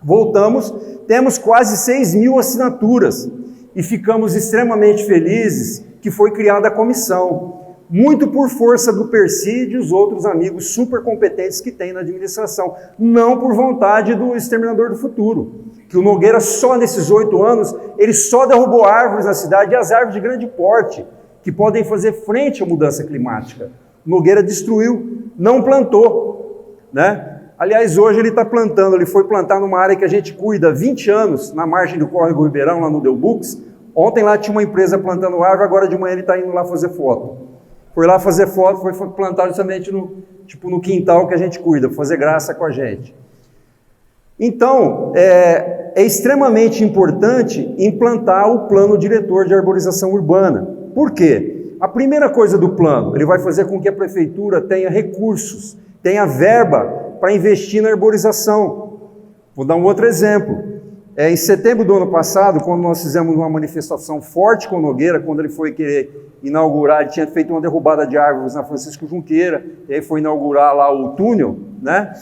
Voltamos, temos quase 6.000 assinaturas e ficamos extremamente felizes que foi criada a comissão, muito por força do Persídio e os outros amigos super competentes que tem na administração, não por vontade do Exterminador do Futuro, que o Nogueira só nesses 8 anos, ele só derrubou árvores na cidade, e as árvores de grande porte, que podem fazer frente à mudança climática. O Nogueira destruiu, não plantou, né? Aliás, hoje ele está plantando, ele foi plantar numa área que a gente cuida há 20 anos, na margem do Córrego Ribeirão, lá no Delbux. Ontem lá tinha uma empresa plantando árvore, agora de manhã ele está indo lá fazer foto. Foi lá fazer foto, foi plantar justamente no quintal que a gente cuida, fazer graça com a gente. Então, é extremamente importante implantar o Plano Diretor de Arborização Urbana. Por quê? A primeira coisa do plano, ele vai fazer com que a prefeitura tenha recursos, tenha verba para investir na arborização. Vou dar um outro exemplo. Em setembro do ano passado, quando nós fizemos uma manifestação forte com o Nogueira, quando ele foi querer inaugurar, ele tinha feito uma derrubada de árvores na Francisco Junqueira, e aí foi inaugurar lá o túnel, né?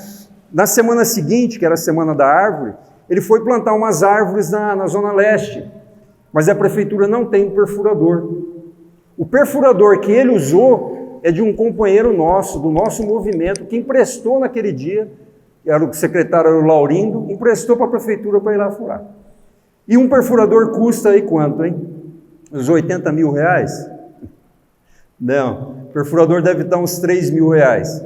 Na semana seguinte, que era a Semana da Árvore, ele foi plantar umas árvores na Zona Leste, mas a prefeitura não tem um perfurador. O perfurador que ele usou é de um companheiro nosso, do nosso movimento, que emprestou naquele dia, era o secretário Laurindo, emprestou para a prefeitura para ir lá furar. E um perfurador custa aí quanto, hein? Uns 80 mil reais? Não, o perfurador deve estar uns 3 mil reais.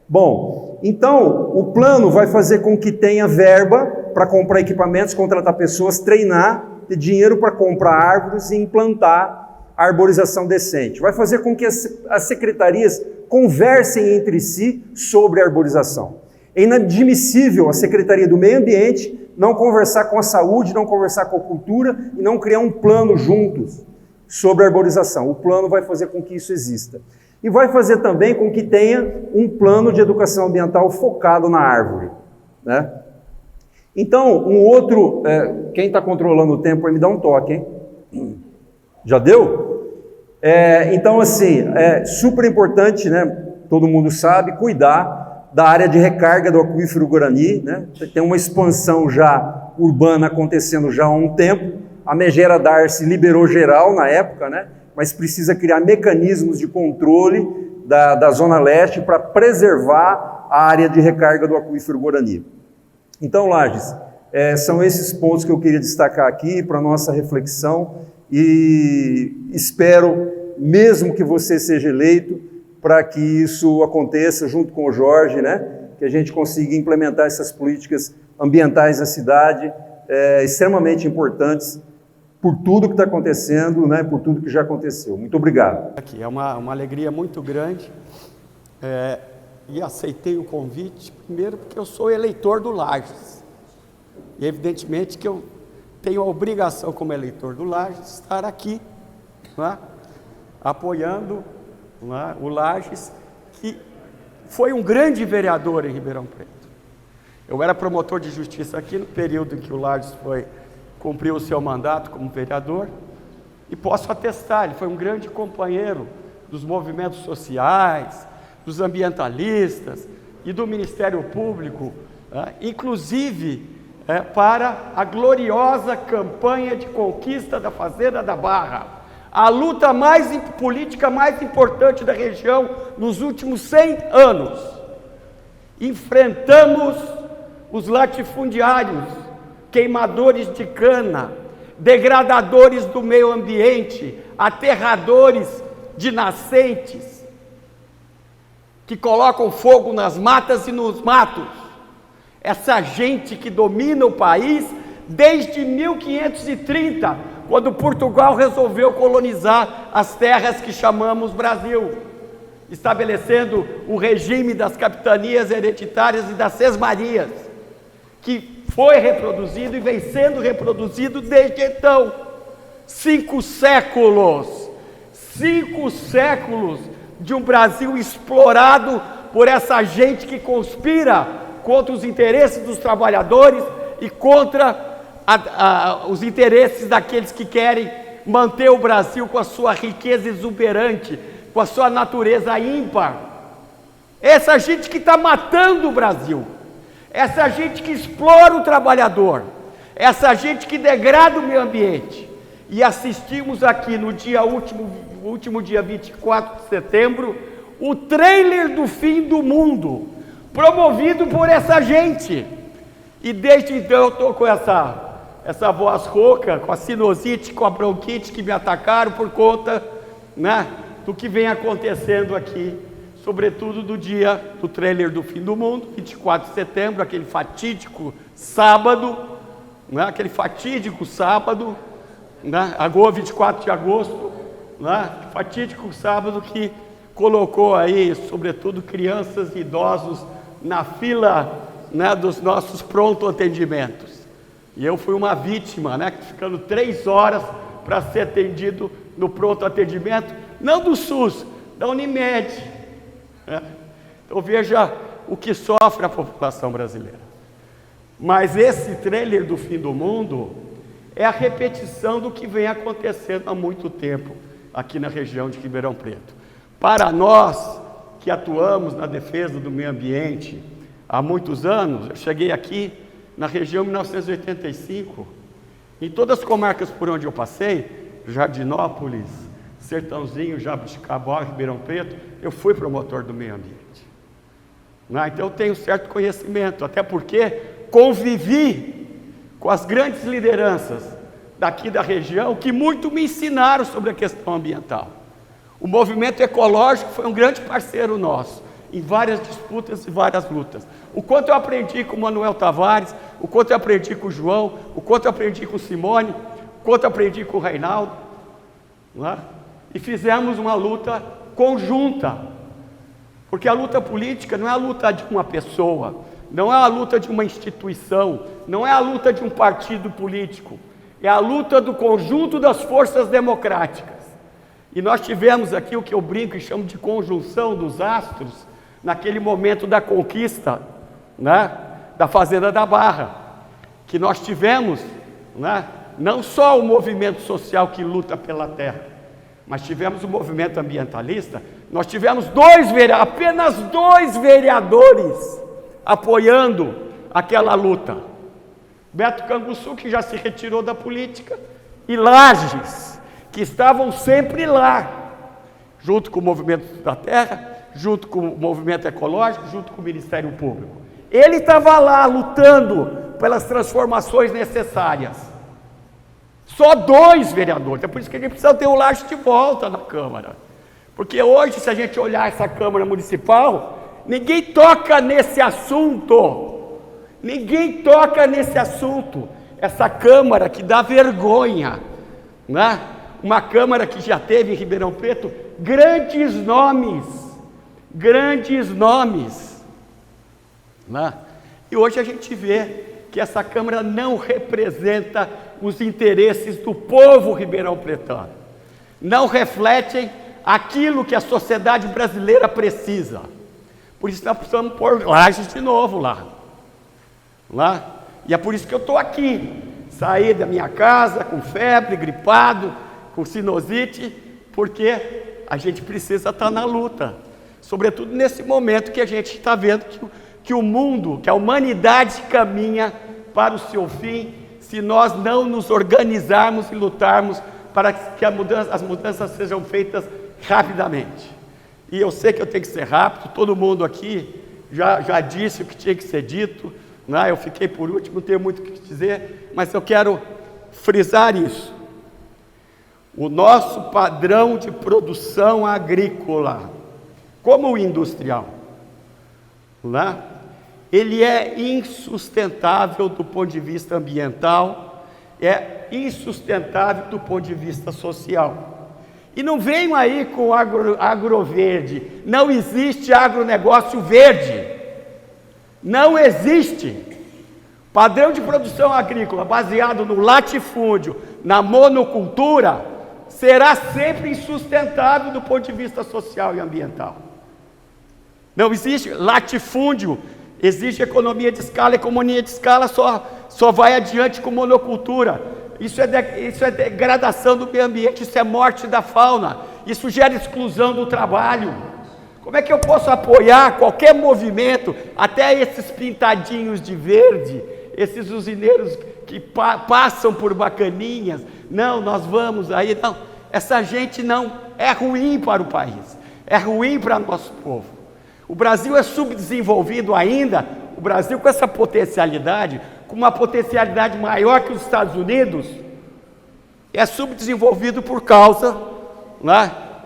Bom, então o plano vai fazer com que tenha verba para comprar equipamentos, contratar pessoas, treinar, ter dinheiro para comprar árvores e implantar a arborização decente. Vai fazer com que as secretarias conversem entre si sobre a arborização. É inadmissível a Secretaria do Meio Ambiente não conversar com a saúde, não conversar com a cultura e não criar um plano juntos sobre a arborização. O plano vai fazer com que isso exista. E vai fazer também com que tenha um plano de educação ambiental focado na árvore, né? Então, um outro... quem está controlando o tempo aí me dá um toque, hein? Já deu? Então, assim, é super importante, né? Todo mundo sabe, cuidar da área de recarga do aquífero Guarani, né? Tem uma expansão já urbana acontecendo já há um tempo. A Megera Darcy liberou geral na época, né? Mas precisa criar mecanismos de controle da Zona Leste para preservar a área de recarga do aquífero Guarani. Então, Lages, são esses pontos que eu queria destacar aqui para a nossa reflexão e espero, mesmo que você seja eleito, para que isso aconteça junto com o Jorge, né? Que a gente consiga implementar essas políticas ambientais na cidade, extremamente importantes, por tudo que está acontecendo, né? Por tudo que já aconteceu. Muito obrigado. Aqui é uma alegria muito grande e aceitei o convite, primeiro porque eu sou eleitor do Lages. E evidentemente que eu tenho a obrigação, como eleitor do Lages, de estar aqui, né? Apoiando, né, o Lages, que foi um grande vereador em Ribeirão Preto. Eu era promotor de justiça aqui no período em que o Lages cumpriu o seu mandato como vereador, e posso atestar, ele foi um grande companheiro dos movimentos sociais, dos ambientalistas e do Ministério Público, né, inclusive para a gloriosa campanha de conquista da Fazenda da Barra, a luta política mais importante da região nos últimos 100 anos. Enfrentamos os latifundiários, queimadores de cana, degradadores do meio ambiente, aterradores de nascentes, que colocam fogo nas matas e nos matos. Essa gente que domina o país desde 1530, quando Portugal resolveu colonizar as terras que chamamos Brasil, estabelecendo o regime das capitanias hereditárias e das sesmarias, que foi reproduzido e vem sendo reproduzido desde então. 5 séculos de um Brasil explorado por essa gente que conspira contra os interesses dos trabalhadores e contra os interesses daqueles que querem manter o Brasil com a sua riqueza exuberante, com a sua natureza ímpar. Essa gente que está matando o Brasil, essa gente que explora o trabalhador, essa gente que degrada o meio ambiente. E assistimos aqui no último dia 24 de setembro, o trailer do fim do mundo, promovido por essa gente. E desde então eu estou com essa voz rouca, com a sinusite, com a bronquite que me atacaram por conta, né, do que vem acontecendo aqui, sobretudo do trailer do fim do mundo, 24 de setembro, aquele fatídico sábado, né, né, agora 24 de agosto, né, fatídico sábado que colocou aí, sobretudo, crianças e idosos na fila, né, dos nossos pronto-atendimentos. E eu fui uma vítima, né, ficando 3 horas para ser atendido no pronto-atendimento, não do SUS, da Unimed. Né? Então veja o que sofre a população brasileira. Mas esse trailer do fim do mundo é a repetição do que vem acontecendo há muito tempo aqui na região de Ribeirão Preto. Para nós que atuamos na defesa do meio ambiente há muitos anos, eu cheguei aqui na região em 1985, em todas as comarcas por onde eu passei, Jardinópolis, Sertãozinho, Jabuticabal, Ribeirão Preto, eu fui promotor do meio ambiente. Então eu tenho certo conhecimento, até porque convivi com as grandes lideranças daqui da região que muito me ensinaram sobre a questão ambiental. O movimento ecológico foi um grande parceiro nosso em várias disputas e várias lutas. O quanto eu aprendi com o Manuel Tavares, o quanto eu aprendi com o João, o quanto eu aprendi com o Simone, o quanto eu aprendi com o Reinaldo, e fizemos uma luta conjunta, porque a luta política não é a luta de uma pessoa, não é a luta de uma instituição, não é a luta de um partido político, é a luta do conjunto das forças democráticas. E nós tivemos aqui o que eu brinco e chamo de conjunção dos astros, naquele momento da conquista, da Fazenda da Barra, que nós tivemos, não só o movimento social que luta pela terra, mas tivemos o movimento ambientalista. Nós tivemos apenas dois vereadores apoiando aquela luta. Beto Canguçu, que já se retirou da política, e Lages, que estavam sempre lá, junto com o movimento da terra, junto com o movimento ecológico, junto com o Ministério Público. Ele estava lá lutando pelas transformações necessárias. Só dois vereadores, é por isso que a gente precisa ter o Lages de volta na Câmara. Porque hoje, se a gente olhar essa Câmara Municipal, ninguém toca nesse assunto. Ninguém toca nesse assunto. Essa Câmara que dá vergonha, uma Câmara que já teve em Ribeirão Preto grandes nomes. E hoje a gente vê que essa Câmara não representa os interesses do povo ribeirão-pretano, não refletem aquilo que a sociedade brasileira precisa. Por isso nós precisamos pôr Lages de novo lá. E é por isso que eu estou aqui, saí da minha casa com febre, gripado, com sinusite, porque a gente precisa estar na luta, sobretudo nesse momento que a gente está vendo que o mundo, que a humanidade caminha para o seu fim, se nós não nos organizarmos e lutarmos para que as mudanças sejam feitas rapidamente. E eu sei que eu tenho que ser rápido, todo mundo aqui já disse o que tinha que ser dito, eu fiquei por último, não tenho muito o que dizer, mas eu quero frisar isso. O nosso padrão de produção agrícola, como o industrial, ele é insustentável do ponto de vista ambiental, é insustentável do ponto de vista social. E não venham aí com agroverde, não existe agronegócio verde, não existe. Padrão de produção agrícola baseado no latifúndio, na monocultura, será sempre insustentável do ponto de vista social e ambiental. Não existe latifúndio, existe economia de escala, economia de escala só vai adiante com monocultura. Isso é degradação do meio ambiente, isso é morte da fauna, isso gera exclusão do trabalho. Como é que eu posso apoiar qualquer movimento, até esses pintadinhos de verde, esses usineiros que passam por bacaninhas? Não, nós vamos aí, não. Essa gente não, é ruim para o país, é ruim para o nosso povo. O Brasil é subdesenvolvido ainda, o Brasil com essa potencialidade, com uma potencialidade maior que os Estados Unidos, é subdesenvolvido por causa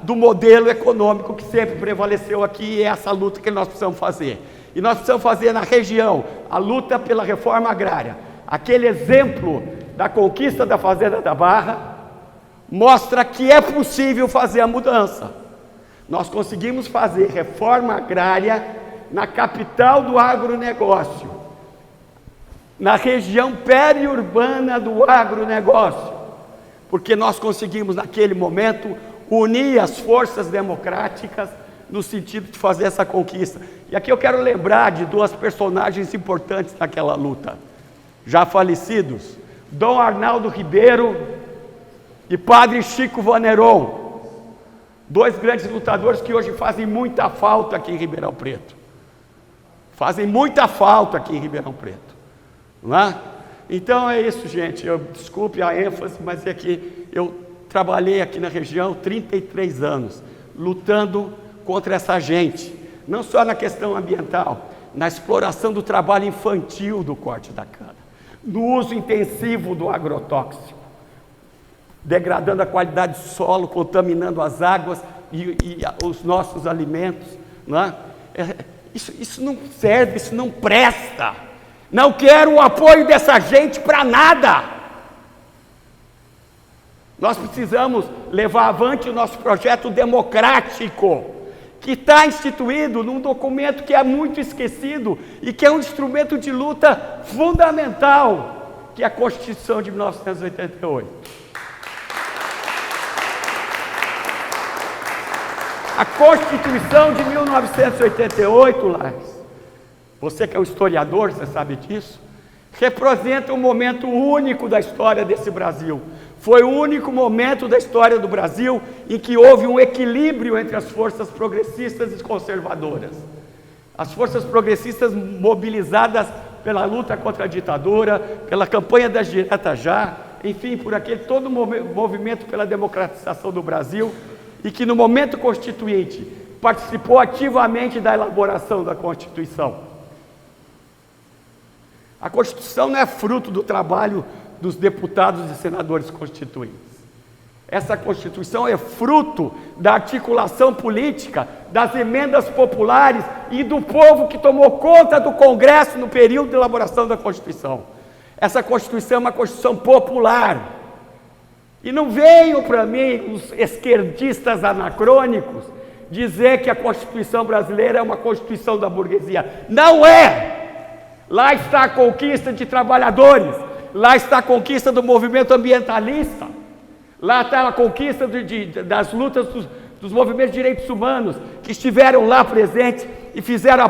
do modelo econômico que sempre prevaleceu aqui, e é essa luta que nós precisamos fazer. E nós precisamos fazer na região a luta pela reforma agrária. Aquele exemplo da conquista da Fazenda da Barra mostra que é possível fazer a mudança. Nós conseguimos fazer reforma agrária na capital do agronegócio, na região periurbana do agronegócio, porque nós conseguimos naquele momento unir as forças democráticas no sentido de fazer essa conquista. E aqui eu quero lembrar de duas personagens importantes naquela luta. já falecidos, Dom Arnaldo Ribeiro e Padre Chico Vaneron, dois grandes lutadores que hoje fazem muita falta aqui em Ribeirão Preto. Fazem muita falta aqui em Ribeirão Preto, não é? Então é isso, gente. Desculpe a ênfase, mas é que eu trabalhei aqui na região 33 anos, lutando contra essa gente, não só na questão ambiental, na exploração do trabalho infantil do corte da cana, no uso intensivo do agrotóxico, degradando a qualidade do solo, contaminando as águas e os nossos alimentos, não é? Isso não serve, isso não presta. Não quero o apoio dessa gente para nada. Nós precisamos levar avante o nosso projeto democrático, que está instituído num documento que é muito esquecido e que é um instrumento de luta fundamental, que é a Constituição de 1988. A Constituição de 1988, Lares, você que é um historiador, você sabe disso, representa um momento único da história desse Brasil. Foi o único momento da história do Brasil em que houve um equilíbrio entre as forças progressistas e conservadoras. As forças progressistas mobilizadas pela luta contra a ditadura, pela campanha das diretas já, enfim, por aquele todo movimento pela democratização do Brasil, e que no momento constituinte participou ativamente da elaboração da Constituição. A Constituição não é fruto do trabalho dos deputados e senadores constituintes. Essa Constituição é fruto da articulação política, das emendas populares e do povo que tomou conta do Congresso no período de elaboração da Constituição. Essa Constituição é uma Constituição popular. E não venham para mim os esquerdistas anacrônicos dizer que a Constituição brasileira é uma Constituição da burguesia. Não é! Lá está a conquista de trabalhadores, lá está a conquista do movimento ambientalista, lá está a conquista das lutas dos movimentos de direitos humanos, que estiveram lá presentes e fizeram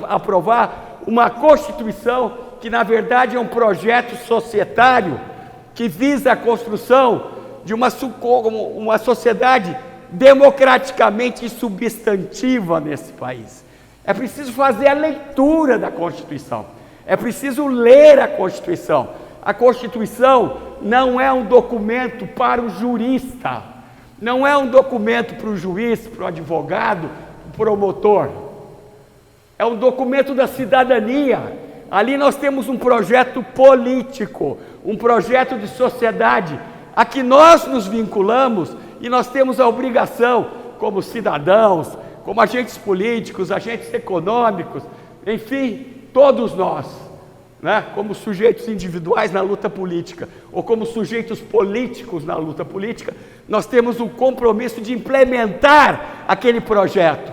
aprovar uma Constituição que, na verdade, é um projeto societário que visa a construção de uma sociedade democraticamente substantiva nesse país. É preciso fazer a leitura da Constituição, é preciso ler a Constituição. A Constituição não é um documento para o jurista, não é um documento para o juiz, para o advogado, para o promotor. É um documento da cidadania. Ali nós temos um projeto político, um projeto de sociedade, a que nós nos vinculamos e nós temos a obrigação, como cidadãos, como agentes políticos, agentes econômicos, enfim, todos nós, né, como sujeitos individuais na luta política, ou como sujeitos políticos na luta política, nós temos o compromisso de implementar aquele projeto.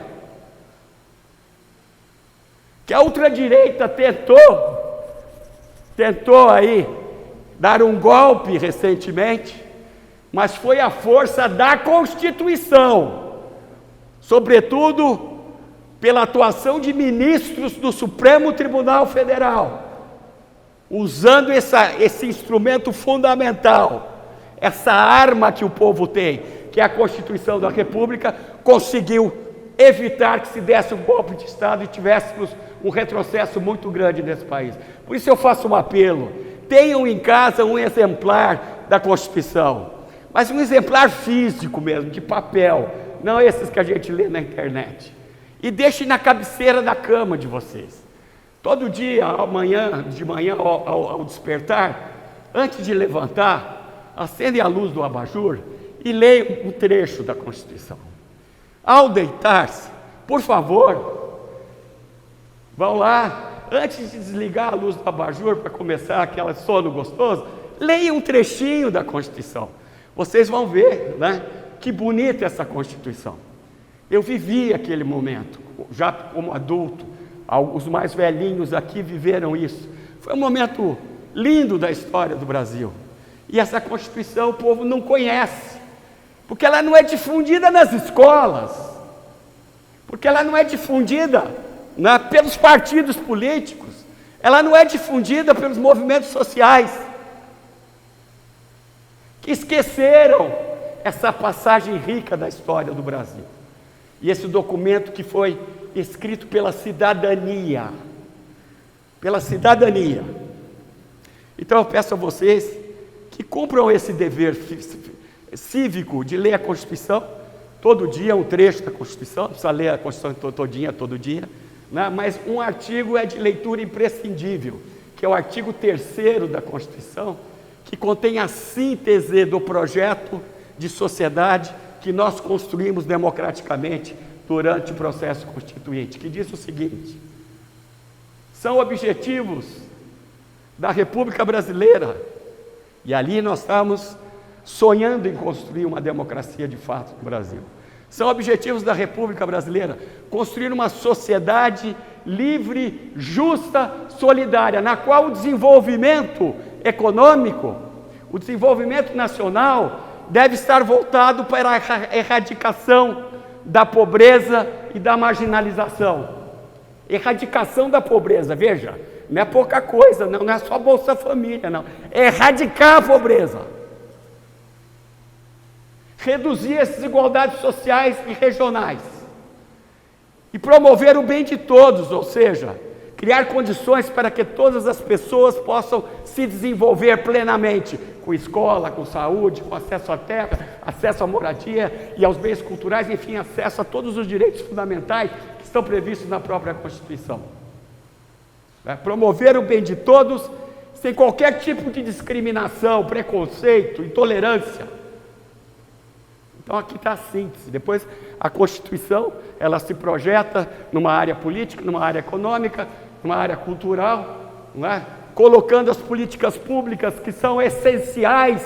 Que a ultradireita tentou aí dar um golpe recentemente, mas foi a força da Constituição, sobretudo pela atuação de ministros do Supremo Tribunal Federal, usando esse instrumento fundamental, essa arma que o povo tem, que é a Constituição da República, conseguiu evitar que se desse um golpe de Estado e tivéssemos um retrocesso muito grande nesse país. Por isso eu faço um apelo: tenham em casa um exemplar da Constituição, mas um exemplar físico mesmo, de papel, não esses que a gente lê na internet, e deixem na cabeceira da cama de vocês. Todo dia, de manhã ao despertar, antes de levantar, acendem a luz do abajur e leiam um trecho da Constituição. Ao deitar-se, por favor, vão lá, antes de desligar a luz do abajur para começar aquele sono gostoso, leiam um trechinho da Constituição. Vocês vão ver, né, que bonita essa Constituição. Eu vivi aquele momento, já como adulto, os mais velhinhos aqui viveram isso. Foi um momento lindo da história do Brasil. E essa Constituição o povo não conhece, porque ela não é difundida nas escolas, porque ela não é difundida pelos partidos políticos, ela não é difundida pelos movimentos sociais, que esqueceram essa passagem rica da história do Brasil. E esse documento que foi escrito pela cidadania. Pela cidadania. Então eu peço a vocês que cumpram esse dever cívico de ler a Constituição, todo dia, um trecho da Constituição, não precisa ler a Constituição todinha, todo dia, né? Mas um artigo é de leitura imprescindível, que é o artigo 3º da Constituição, que contém a síntese do projeto de sociedade que nós construímos democraticamente durante o processo constituinte, que diz o seguinte: são objetivos da República Brasileira, e ali nós estamos sonhando em construir uma democracia de fato no Brasil. São objetivos da República Brasileira construir uma sociedade livre, justa, solidária, na qual o desenvolvimento econômico, o desenvolvimento nacional deve estar voltado para a erradicação da pobreza e da marginalização. Erradicação da pobreza, veja, não é pouca coisa, não é só Bolsa Família, não. É erradicar a pobreza. Reduzir as desigualdades sociais e regionais. E promover o bem de todos, ou seja, criar condições para que todas as pessoas possam se desenvolver plenamente, com escola, com saúde, com acesso à terra, acesso à moradia e aos bens culturais, enfim, acesso a todos os direitos fundamentais que estão previstos na própria Constituição. Promover o bem de todos, sem qualquer tipo de discriminação, preconceito, intolerância. Então aqui está a síntese. Depois a Constituição, ela se projeta numa área política, numa área econômica, numa área cultural, não é? Colocando as políticas públicas que são essenciais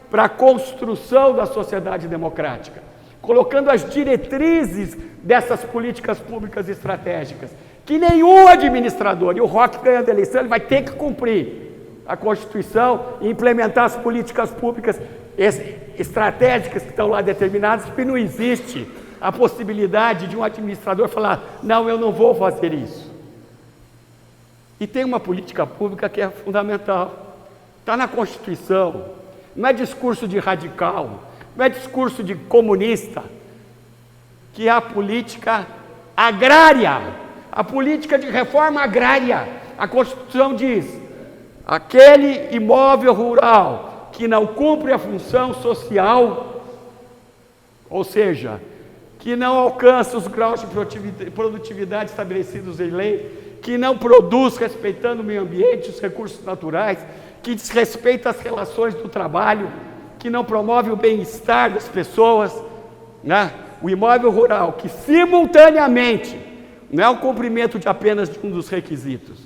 para a construção da sociedade democrática, colocando as diretrizes dessas políticas públicas estratégicas, que nenhum administrador, e o Roque ganhando a eleição, ele vai ter que cumprir a Constituição e implementar as políticas públicas estratégicas que estão lá determinadas, porque não existe a possibilidade de um administrador falar: não, eu não vou fazer isso. E tem uma política pública que é fundamental, está na Constituição, não é discurso de radical, não é discurso de comunista, que é a política agrária, a política de reforma agrária. A Constituição diz: aquele imóvel rural que não cumpre a função social, ou seja, que não alcança os graus de produtividade estabelecidos em lei, que não produz respeitando o meio ambiente, os recursos naturais, que desrespeita as relações do trabalho, que não promove o bem-estar das pessoas, né? O imóvel rural que simultaneamente não é o cumprimento de apenas de um dos requisitos,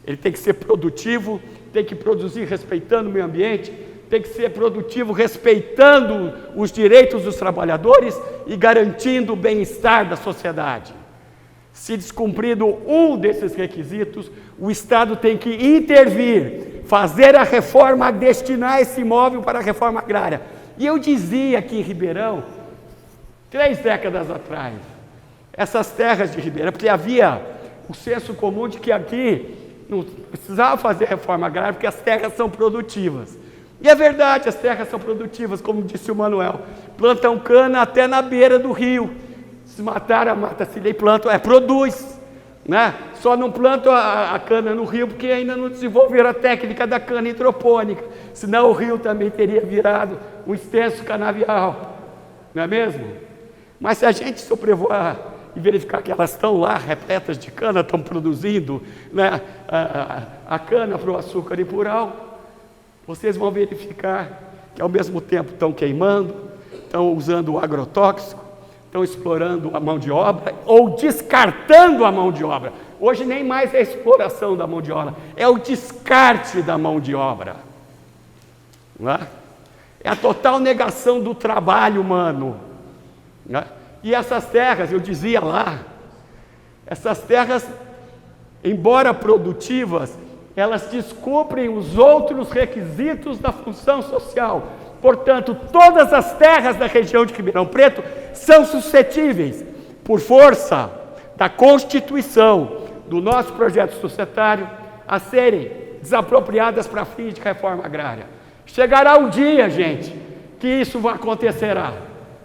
ele tem que ser produtivo, tem que produzir respeitando o meio ambiente, tem que ser produtivo respeitando os direitos dos trabalhadores e garantindo o bem-estar da sociedade. Se descumprido um desses requisitos, o Estado tem que intervir, fazer a reforma, destinar esse imóvel para a reforma agrária. E eu dizia aqui em Ribeirão, 3 décadas atrás, essas terras de Ribeirão, porque havia o senso comum de que aqui não precisava fazer reforma agrária porque as terras são produtivas. E é verdade, as terras são produtivas, como disse o Manuel. Plantam cana até na beira do rio. Se mataram a mata-cília e plantam, produz, né? Só não plantam a cana no rio porque ainda não desenvolveram a técnica da cana hidropônica, senão o rio também teria virado um extenso canavial, não é mesmo? Mas se a gente sobrevoar e verificar que elas estão lá repletas de cana, estão produzindo, né, a cana para o açúcar impurão, vocês vão verificar que ao mesmo tempo estão queimando, estão usando o agrotóxico, estão explorando a mão de obra ou descartando a mão de obra. Hoje nem mais é a exploração da mão de obra, é o descarte da mão de obra. Não é? É a total negação do trabalho humano. Não é? E essas terras, eu dizia lá, essas terras, embora produtivas, elas descumprem os outros requisitos da função social. Portanto, todas as terras da região de Ribeirão Preto são suscetíveis, por força da Constituição, do nosso projeto societário, a serem desapropriadas para fins de reforma agrária. Chegará um dia, gente, que isso acontecerá,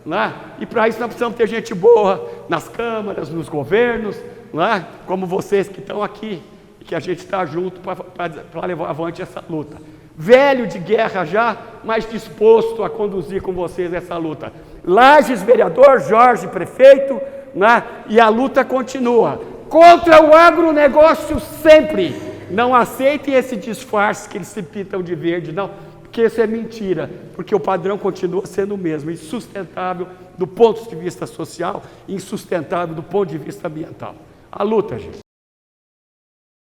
né? E para isso nós precisamos ter gente boa nas câmaras, nos governos, né? Como vocês que estão aqui, e que a gente está junto para levar avante essa luta. Velho de guerra já, mas disposto a conduzir com vocês essa luta. Lages, vereador, Jorge, prefeito, né? E a luta continua. Contra o agronegócio sempre. Não aceitem esse disfarce que eles se pintam de verde, não, porque isso é mentira, porque o padrão continua sendo o mesmo, insustentável do ponto de vista social, insustentável do ponto de vista ambiental. A luta, gente.